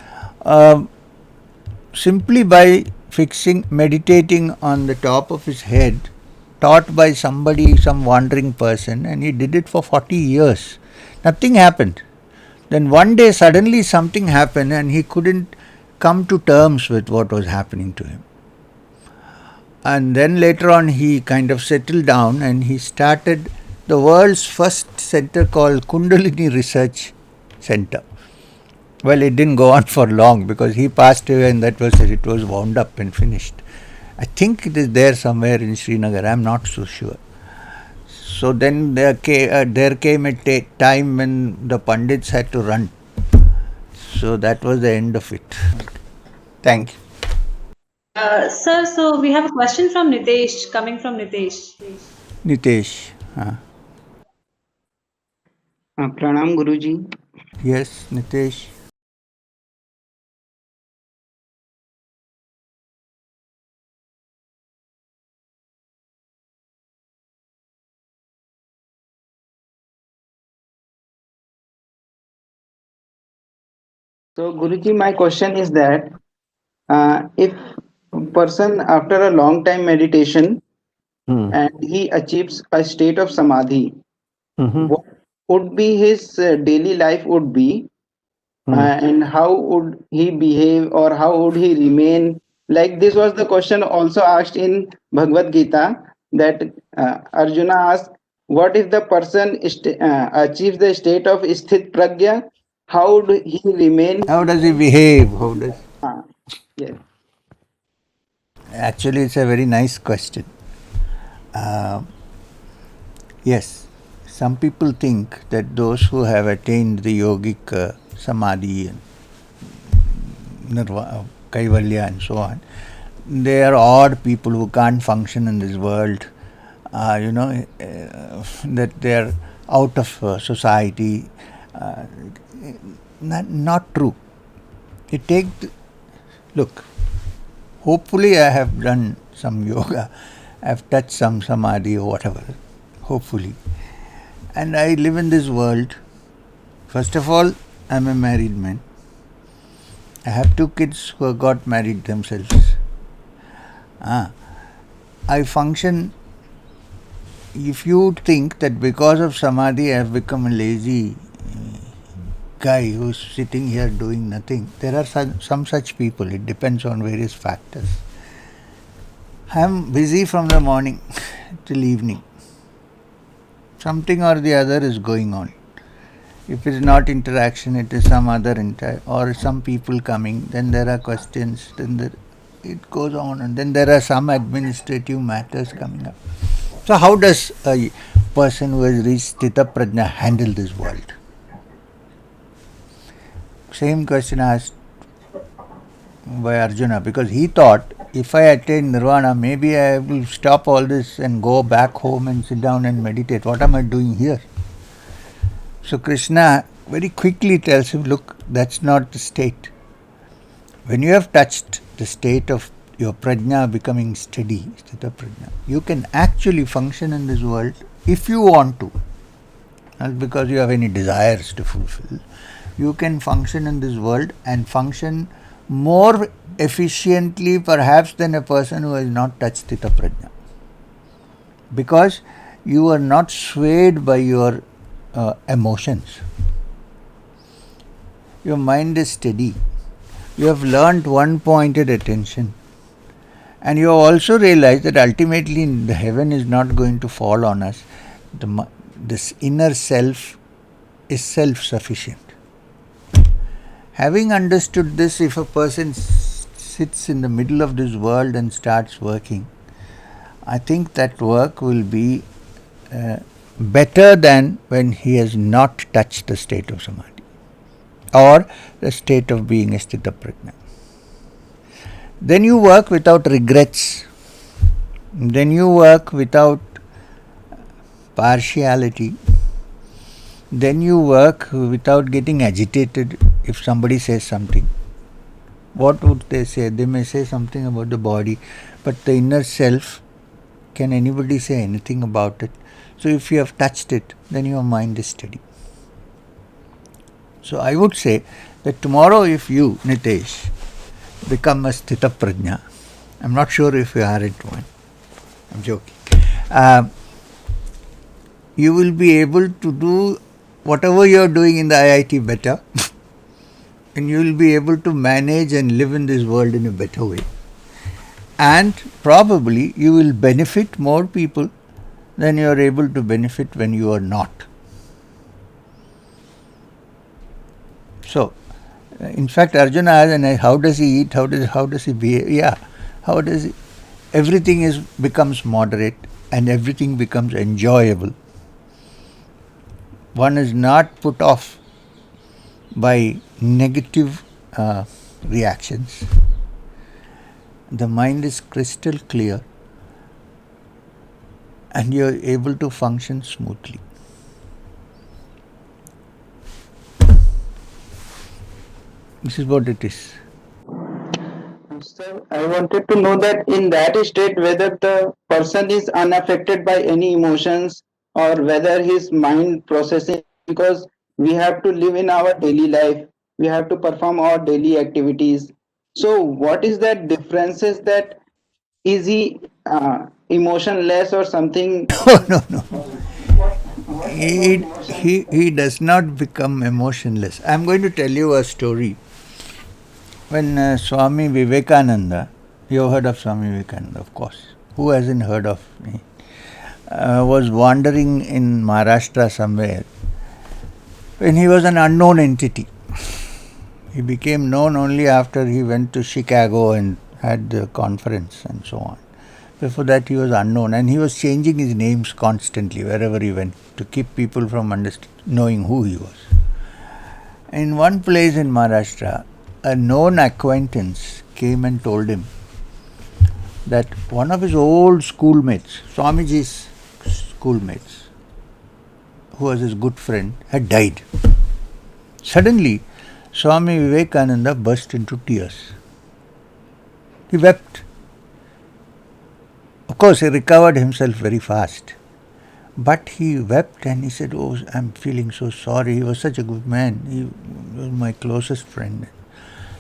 simply by meditating on the top of his head, taught by somebody, some wandering person, and he did it for 40 years. Nothing happened. Then one day suddenly something happened and he couldn't come to terms with what was happening to him. And then later on he kind of settled down and he started the world's first center called Kundalini Research Center. Well, it didn't go on for long because he passed away and that was it. It was wound up and finished. I think it is there somewhere in Srinagar. I am not so sure. So then there came a time when the Pandits had to run. So that was the end of it. Thank you. Sir, so we have a question from Nitesh, coming from Nitesh. Nitesh. Pranam Guruji. Yes, Nitesh. So Guruji, my question is that if a person after a long time meditation and he achieves a state of samadhi, what would be his daily life would be, and how would he behave or how would he remain? Like this was the question also asked in Bhagavad Gita, that Arjuna asked, what if the person achieves the state of sthit pragya? How do he remain? How does he behave? How does? Yes. Actually, it's a very nice question. Yes, some people think that those who have attained the yogic samadhi and nirvana, kaivalya and so on, they are odd people who can't function in this world. That they are out of society. Not true. Look, hopefully I have done some yoga, I have touched some samadhi or whatever, hopefully. And I live in this world. First of all, I am a married man. I have 2 kids who have got married themselves. I function. If you think that because of samadhi I have become a lazy guy who's sitting here doing nothing, there are some such people. It depends on various factors. I am busy from the morning till evening. Something or the other is going on. If it is not interaction, it is some other or some people coming, then there are questions, then it goes on, and then there are some administrative matters coming up. So how does a person who has reached Sthita Prajna handle this world? Same question asked by Arjuna, because he thought, if I attain nirvana, maybe I will stop all this and go back home and sit down and meditate. What am I doing here? So Krishna very quickly tells him, look, that's not the state. When you have touched the state of your prajna becoming steady, sthita prajna, you can actually function in this world if you want to. Not because you have any desires to fulfill. You can function in this world and function more efficiently perhaps than a person who has not touched sthita prajna. Because you are not swayed by your emotions. Your mind is steady. You have learnt one-pointed attention. And you also realize that ultimately the heaven is not going to fall on us. This inner self is self-sufficient. Having understood this, if a person sits in the middle of this world and starts working, I think that work will be better than when he has not touched the state of samadhi or the state of being a sthita prajna. Then you work without regrets. Then you work without partiality. Then you work without getting agitated if somebody says something. What would they say? They may say something about the body, but the inner self, can anybody say anything about it? So if you have touched it, then your mind is steady. So I would say that tomorrow if you, Nitesh, become a sthita prajna, I'm not sure if you are at one, I'm joking, you will be able to do whatever you are doing in the IIT better and you will be able to manage and live in this world in a better way. And probably you will benefit more people than you are able to benefit when you are not. So, in fact, Arjuna asked, how does he eat? How does he behave? Yeah, how does he? Everything becomes moderate and everything becomes enjoyable. One is not put off by negative reactions. The mind is crystal clear and you are able to function smoothly. This is what it is. So I wanted to know that in that state whether the person is unaffected by any emotions or whether his mind processing, because we have to live in our daily life, we have to perform our daily activities. So what is that differences, that is he emotionless or something? No. He does not become emotionless. I am going to tell you a story. When Swami Vivekananda, you have heard of Swami Vivekananda, of course. Who hasn't heard of me? was wandering in Maharashtra somewhere when he was an unknown entity. He became known only after he went to Chicago and had the conference and so on. Before that he was unknown, and he was changing his names constantly wherever he went to keep people from knowing who he was. In one place in Maharashtra, a known acquaintance came and told him that one of his old schoolmates, Swamiji's schoolmates, who was his good friend, had died. Suddenly, Swami Vivekananda burst into tears. He wept. Of course, he recovered himself very fast. But he wept and he said, "Oh, I'm feeling so sorry. He was such a good man. He was my closest friend."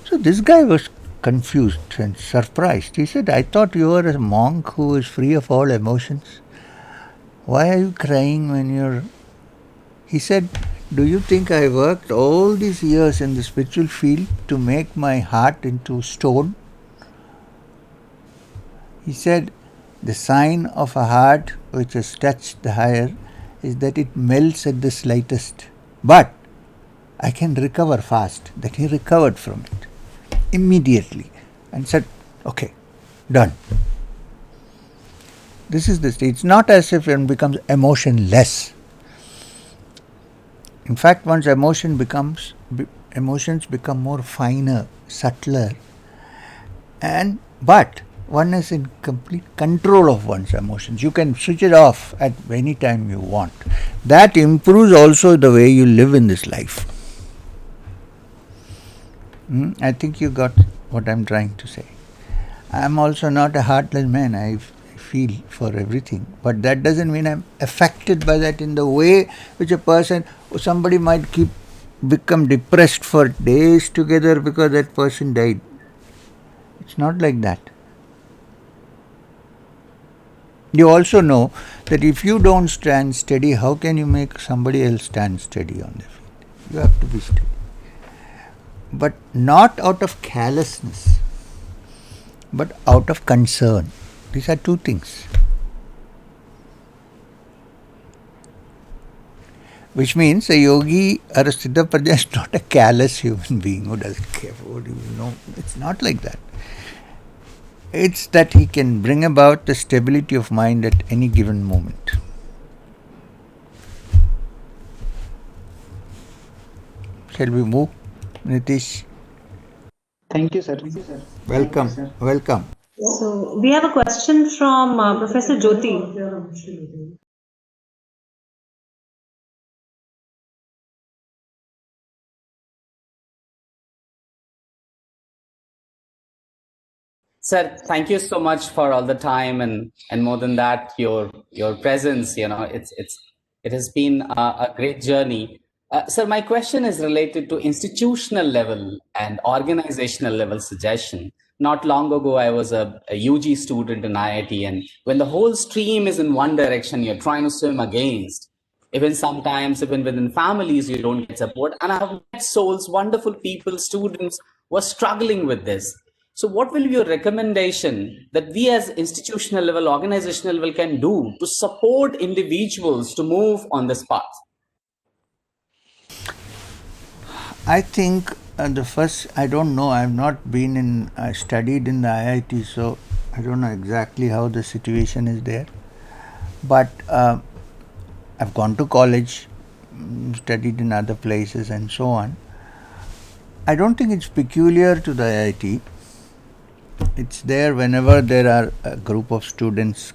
So this guy was confused and surprised. He said, "I thought you were a monk who is free of all emotions. Why are you crying when you're..." He said, "Do you think I worked all these years in the spiritual field to make my heart into stone?" He said, "The sign of a heart which has touched the higher is that it melts at the slightest. But I can recover fast." That he recovered from it immediately and said, "Okay, done." This is the state. It's not as if one becomes emotionless. In fact, one's emotions become more finer, subtler, but one is in complete control of one's emotions. You can switch it off at any time you want. That improves also the way you live in this life. I think you got what I'm trying to say. I'm also not a heartless man. I feel for everything, but that doesn't mean I'm affected by that in the way which somebody might become depressed for days together because that person died. It's not like that. You also know that if you don't stand steady, how can you make somebody else stand steady on their feet? You have to be steady. But not out of callousness, but out of concern. These are two things. Which means a yogi or a siddha-prajna is not a callous human being who doesn't care what you know. It's not like that. It's that he can bring about the stability of mind at any given moment. Shall we move, Nitish? Thank you, sir. Welcome. Thank you, sir. Welcome. So we have a question from Professor Jyoti. Sir, thank you so much for all the time and more than that, your presence. It has been a great journey. Sir, my question is related to institutional level and organizational level suggestion. Not long ago, I was a UG student in IIT, and when the whole stream is in one direction, you're trying to swim against. Even sometimes, even within families, you don't get support. And I've met souls, wonderful people, students who are struggling with this. So what will be your recommendation that we as institutional level, organizational level can do to support individuals to move on this path? I think I don't know, I've not been I studied in the IIT, so I don't know exactly how the situation is there. But I've gone to college, studied in other places and so on. I don't think it's peculiar to the IIT. It's there whenever there are a group of students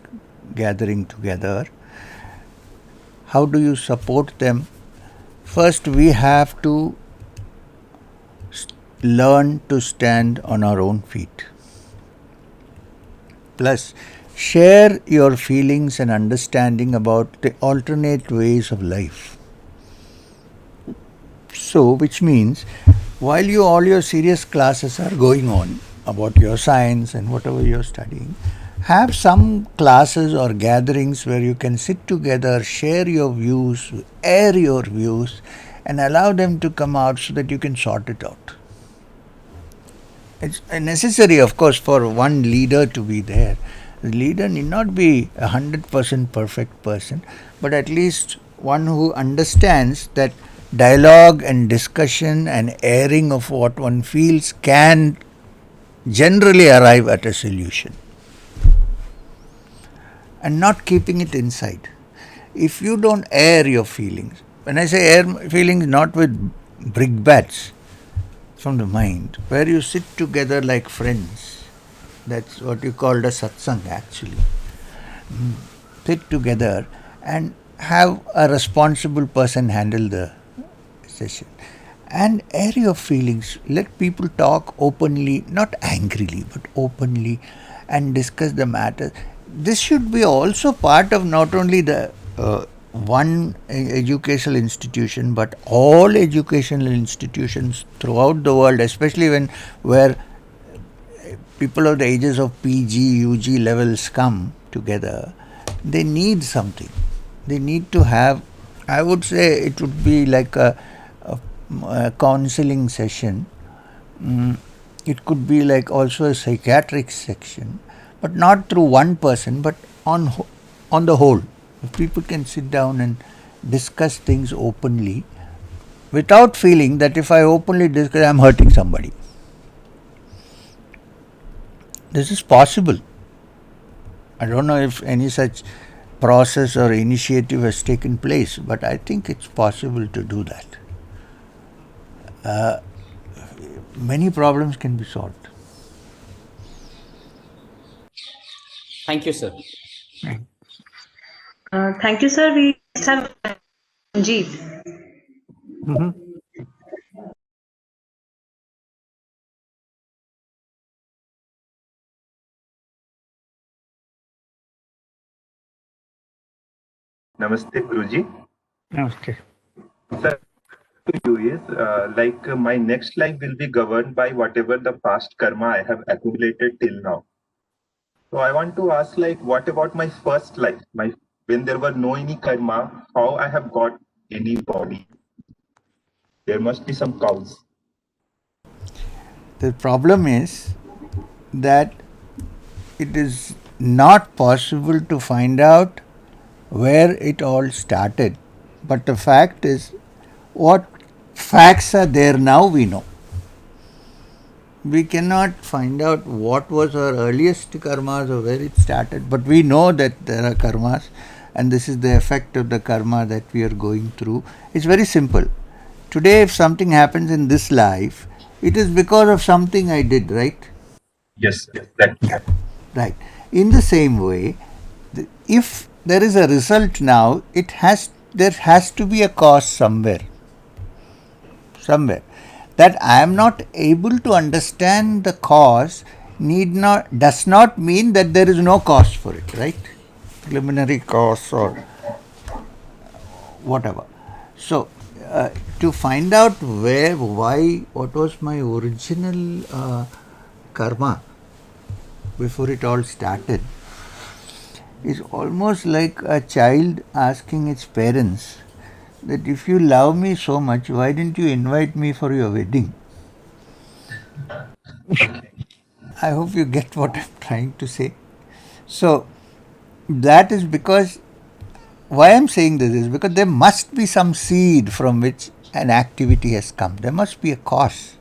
gathering together. How do you support them? First, we have to learn to stand on our own feet. Plus, share your feelings and understanding about the alternate ways of life. So, which means, while all your serious classes are going on about your science and whatever you're studying, have some classes or gatherings where you can sit together, share your views, air your views, and allow them to come out so that you can sort it out. It's necessary, of course, for one leader to be there, The leader need not be 100% perfect person, but at least one who understands that dialogue and discussion and airing of what one feels can generally arrive at a solution. And not keeping it inside. If you don't air your feelings, when I say air feelings, not with brickbats, from the mind, where you sit together like friends. That's what you called a satsang actually. Sit together and have a responsible person handle the session. And air your feelings. Let people talk openly, not angrily, but openly, and discuss the matter. This should be also part of not only the one educational institution, but all educational institutions throughout the world, especially where people of the ages of PG, UG levels come together. They need something. They need to have, I would say it would be like a counseling session. It could be like also a psychiatric section, but not through one person, but on the whole. If people can sit down and discuss things openly without feeling that if I openly discuss, I am hurting somebody. This is possible. I don't know if any such process or initiative has taken place, but I think it's possible to do that. Many problems can be solved. Thank you, sir. Thank you, sir. We just have Jeet. Namaste, Guruji. Namaste. Sir, to you is my next life will be governed by whatever the past karma I have accumulated till now. So I want to ask, what about my first life? When there were no any karma, how I have got any body? There must be some cause. The problem is that it is not possible to find out where it all started. But the fact is, what facts are there now we know. We cannot find out what was our earliest karmas or where it started, but we know that there are karmas and this is the effect of the karma that we are going through. It's very simple. Today, if something happens in this life, it is because of something I did, right? Yes, that. Right. In the same way, if there is a result now, there has to be a cause somewhere. That I am not able to understand the cause does not mean that there is no cause for it, right? Preliminary cause or whatever. So, to find out what was my original karma before it all started is almost like a child asking its parents that if you love me so much, why didn't you invite me for your wedding? I hope you get what I'm trying to say. So, that is because, why I'm saying this is because there must be some seed from which an activity has come. There must be a cause.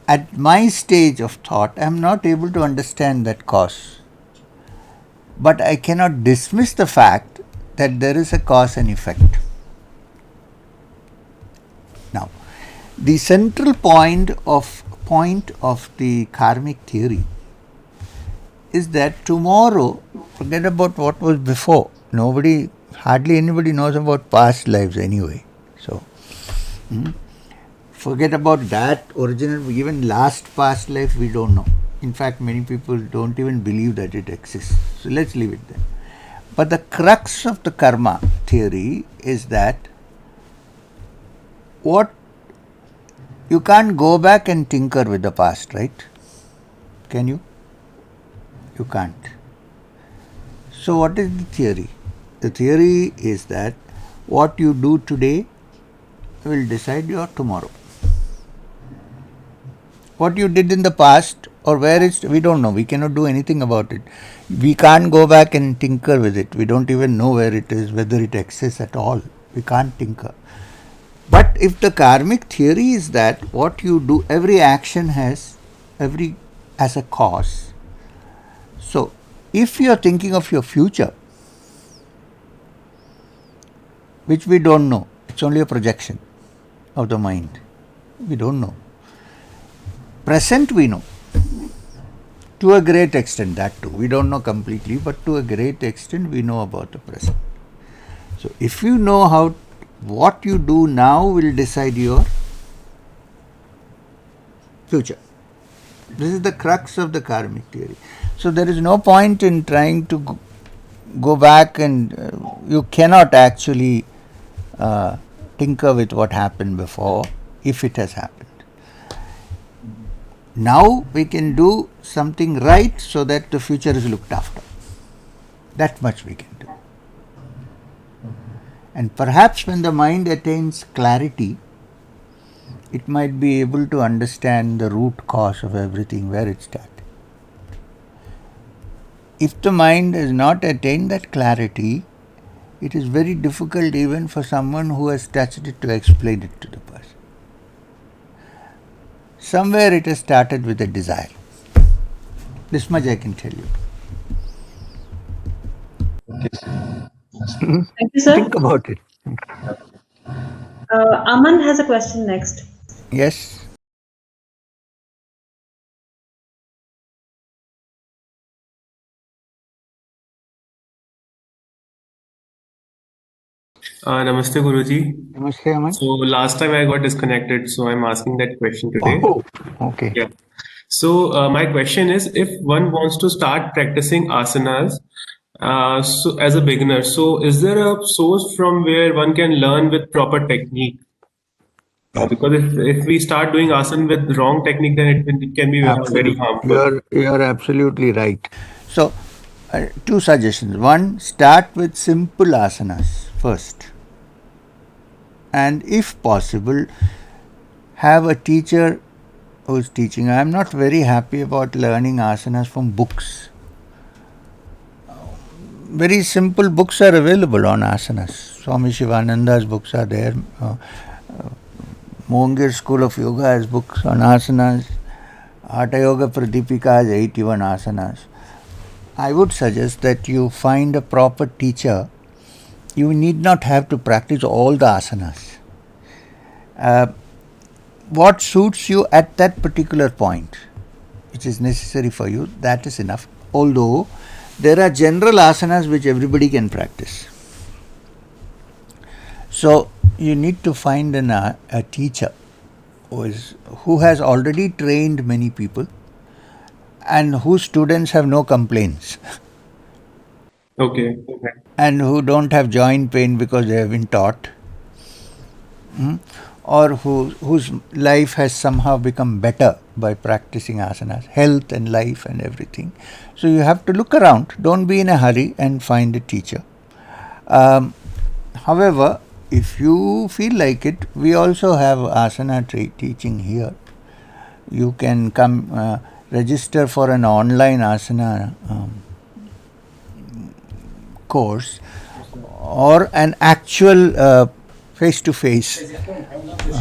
At my stage of thought, I am not able to understand that cause. But I cannot dismiss the fact that there is a cause and effect. Now, the central point of the karmic theory is that tomorrow, forget about what was before. Hardly anybody knows about past lives anyway. So, forget about that original, even last past life we don't know. In fact, many people don't even believe that it exists. So, let's leave it there. But the crux of the karma theory is that you can't go back and tinker with the past, right? Can you? You can't. So what is the theory? The theory is that what you do today will decide your tomorrow. What you did in the past or where it's, we don't know. We cannot do anything about it. We can't go back and tinker with it. We don't even know where it is, whether it exists at all. We can't tinker. But if the karmic theory is that what you do, every action has a cause. So if you are thinking of your future, which we don't know, it's only a projection of the mind. We don't know. Present we know. To a great extent, that too. We don't know completely, but to a great extent we know about the present. So if you know what you do now will decide your future. This is the crux of the karmic theory. So there is no point in trying to go back, and you cannot actually tinker with what happened before if it has happened. Now we can do something right so that the future is looked after. That much we can do. And perhaps when the mind attains clarity, it might be able to understand the root cause of everything, where it started. If the mind has not attained that clarity, it is very difficult even for someone who has touched it to explain it to the person. Somewhere it has started with a desire. This much I can tell you. Thank you, sir. Think about it. Aman has a question next. Yes. Namaste, Guruji. Namaste, Aman. So last time I got disconnected, so I'm asking that question today. Oh, okay. Yeah. So my question is, if one wants to start practicing asanas, so as a beginner, so is there a source from where one can learn with proper technique? Because if we start doing asana with wrong technique, then it can be very harmful. You're absolutely right. So, two suggestions. One, start with simple asanas first. And if possible, have a teacher who is teaching. I am not very happy about learning asanas from books. Very simple books are available on asanas. Swami Shivananda's books are there. Moongir School of Yoga has books on asanas. Hatha Yoga Pradipika has 81 asanas. I would suggest that you find a proper teacher. You need not have to practice all the asanas. What suits you at that particular point, which is necessary for you, that is enough. Although there are general asanas which everybody can practice. So you need to find a teacher who has already trained many people and whose students have no complaints. Okay. And who don't have joint pain because they have been taught. Or whose life has somehow become better by practicing asanas, health and life and everything. So you have to look around. Don't be in a hurry and find a teacher. However, if you feel like it, we also have asana teaching here. You can come register for an online asana course or an actual face-to-face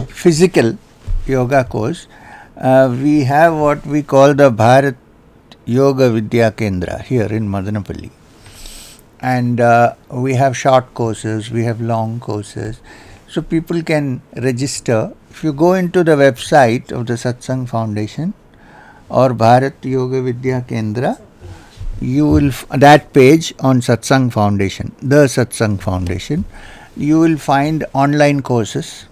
physical yoga course. We have what we call the Bharat Yoga Vidya Kendra here in Madanapalli. And we have short courses, we have long courses. So people can register. If you go into the website of the Satsang Foundation or Bharat Yoga Vidya Kendra, you will, that page on Satsang Foundation, the Satsang Foundation, you will find online courses.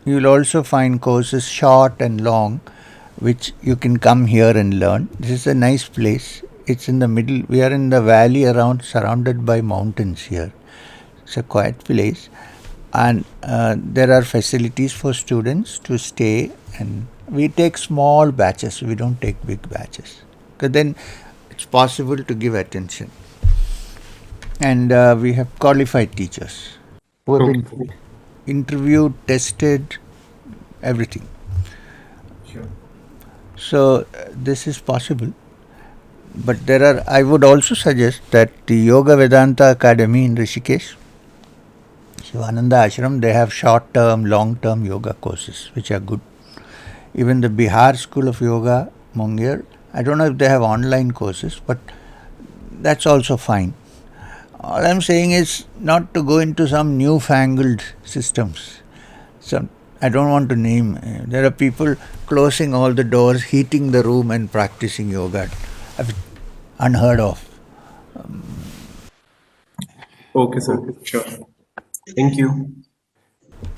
You will also find courses short and long, which you can come here and learn. This is a nice place. It's in the middle. We are in the valley surrounded by mountains here. It's a quiet place. And there are facilities for students to stay. And we take small batches. We don't take big batches. Because then it's possible to give attention. And we have qualified teachers who have been interviewed, tested, everything. Sure. So this is possible. But I would also suggest that the Yoga Vedanta Academy in Rishikesh, Shivananda Ashram, they have short-term, long-term yoga courses, which are good. Even the Bihar School of Yoga, Munger, I don't know if they have online courses, but that's also fine. All I'm saying is not to go into some newfangled systems. I don't want to name. There are people closing all the doors, heating the room and practicing yoga. Unheard of. Okay, sir. Sure. Thank you.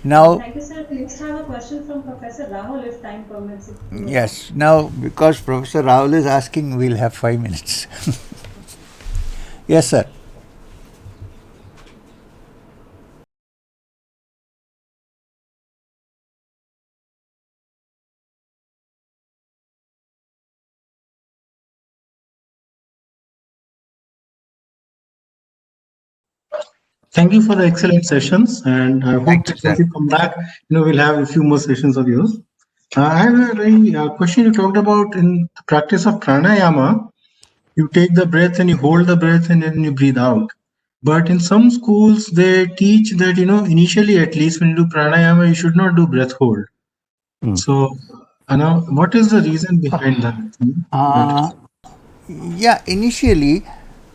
Now, thank you, sir. We next have a question from Professor Rahul, if time permits. Yes. Now, because Professor Rahul is asking, we'll have 5 minutes. Yes, sir. Thank you for the excellent sessions, and I hope that once you come back, we'll have a few more sessions of yours. I have a very question you talked about in the practice of pranayama. You take the breath and you hold the breath and then you breathe out. But in some schools, they teach that, initially at least when you do pranayama, you should not do breath hold. So, what is the reason behind that? Yeah, initially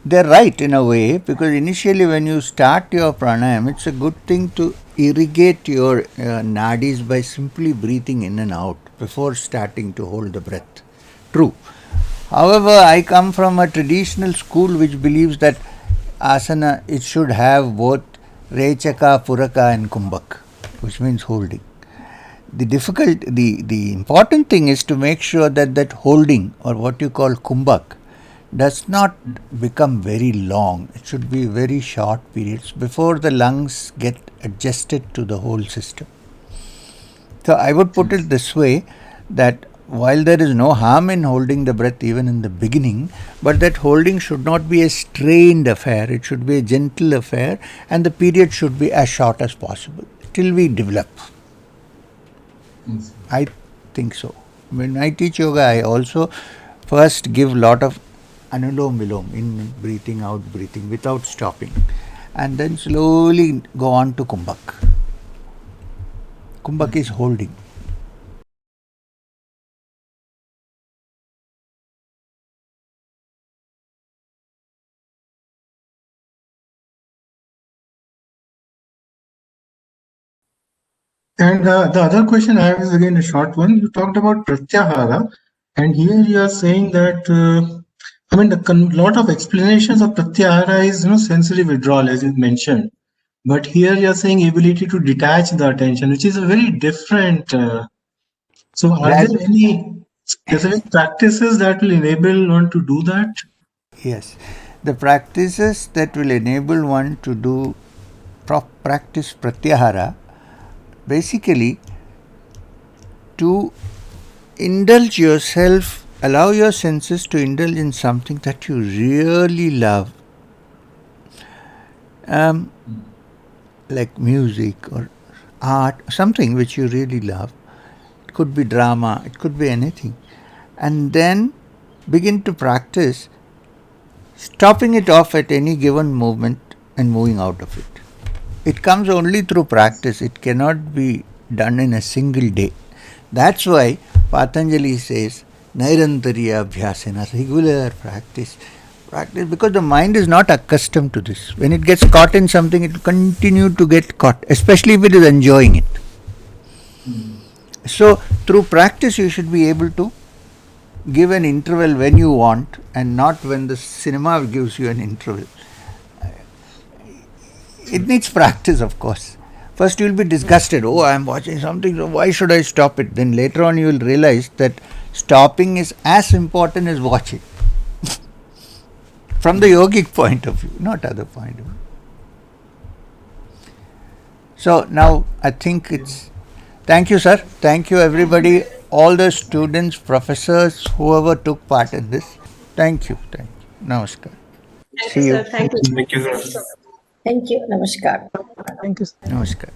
they're right in a way, because initially when you start your pranayama, it's a good thing to irrigate your nadis by simply breathing in and out before starting to hold the breath. True. However, I come from a traditional school which believes that asana, it should have both rechaka, puraka and kumbhak, which means holding. The important thing is to make sure that holding, or what you call kumbhak, does not become very long. It should be very short periods before the lungs get adjusted to the whole system. So I would put it this way, that while there is no harm in holding the breath even in the beginning, but that holding should not be a strained affair. It should be a gentle affair, and the period should be as short as possible till we develop. I think so. When I teach yoga, I also first give lot of anulom vilom, in breathing, out breathing, without stopping, and then slowly go on to kumbhak. Kumbhak is holding. And the other question I have is again a short one. You talked about pratyahara, and here you are saying that lot of explanations of pratyahara is sensory withdrawal, as you mentioned, but here you are saying ability to detach the attention, which is a very different. So, are there any specific practices that will enable one to do that? Yes, the practices that will enable one to do practice pratyahara, basically to indulge yourself, allow your senses to indulge in something that you really love, like music or art, something which you really love. It could be drama, it could be anything, and then begin to practice stopping it off at any given moment and moving out of it. It comes only through practice. It cannot be done in a single day. That's why Patanjali says Nairantariya Abhyasana, regular practice, because the mind is not accustomed to this. When it gets caught in something, it will continue to get caught, especially if it is enjoying it. So through practice you should be able to give an interval when you want, and not when the cinema gives you an interval. It needs practice, of course. First you will be disgusted. Oh, I am watching something, so why should I stop it? Then later on you will realize that stopping is as important as watching. From the yogic point of view, not other point of view. So now I think it's... Thank you, sir. Thank you, everybody. All the students, professors, whoever took part in this. Thank you. Thank you. Namaskar. See you. Thank you. Thank you, sir. Thank you. Namaskar. Thank you. Namaskar.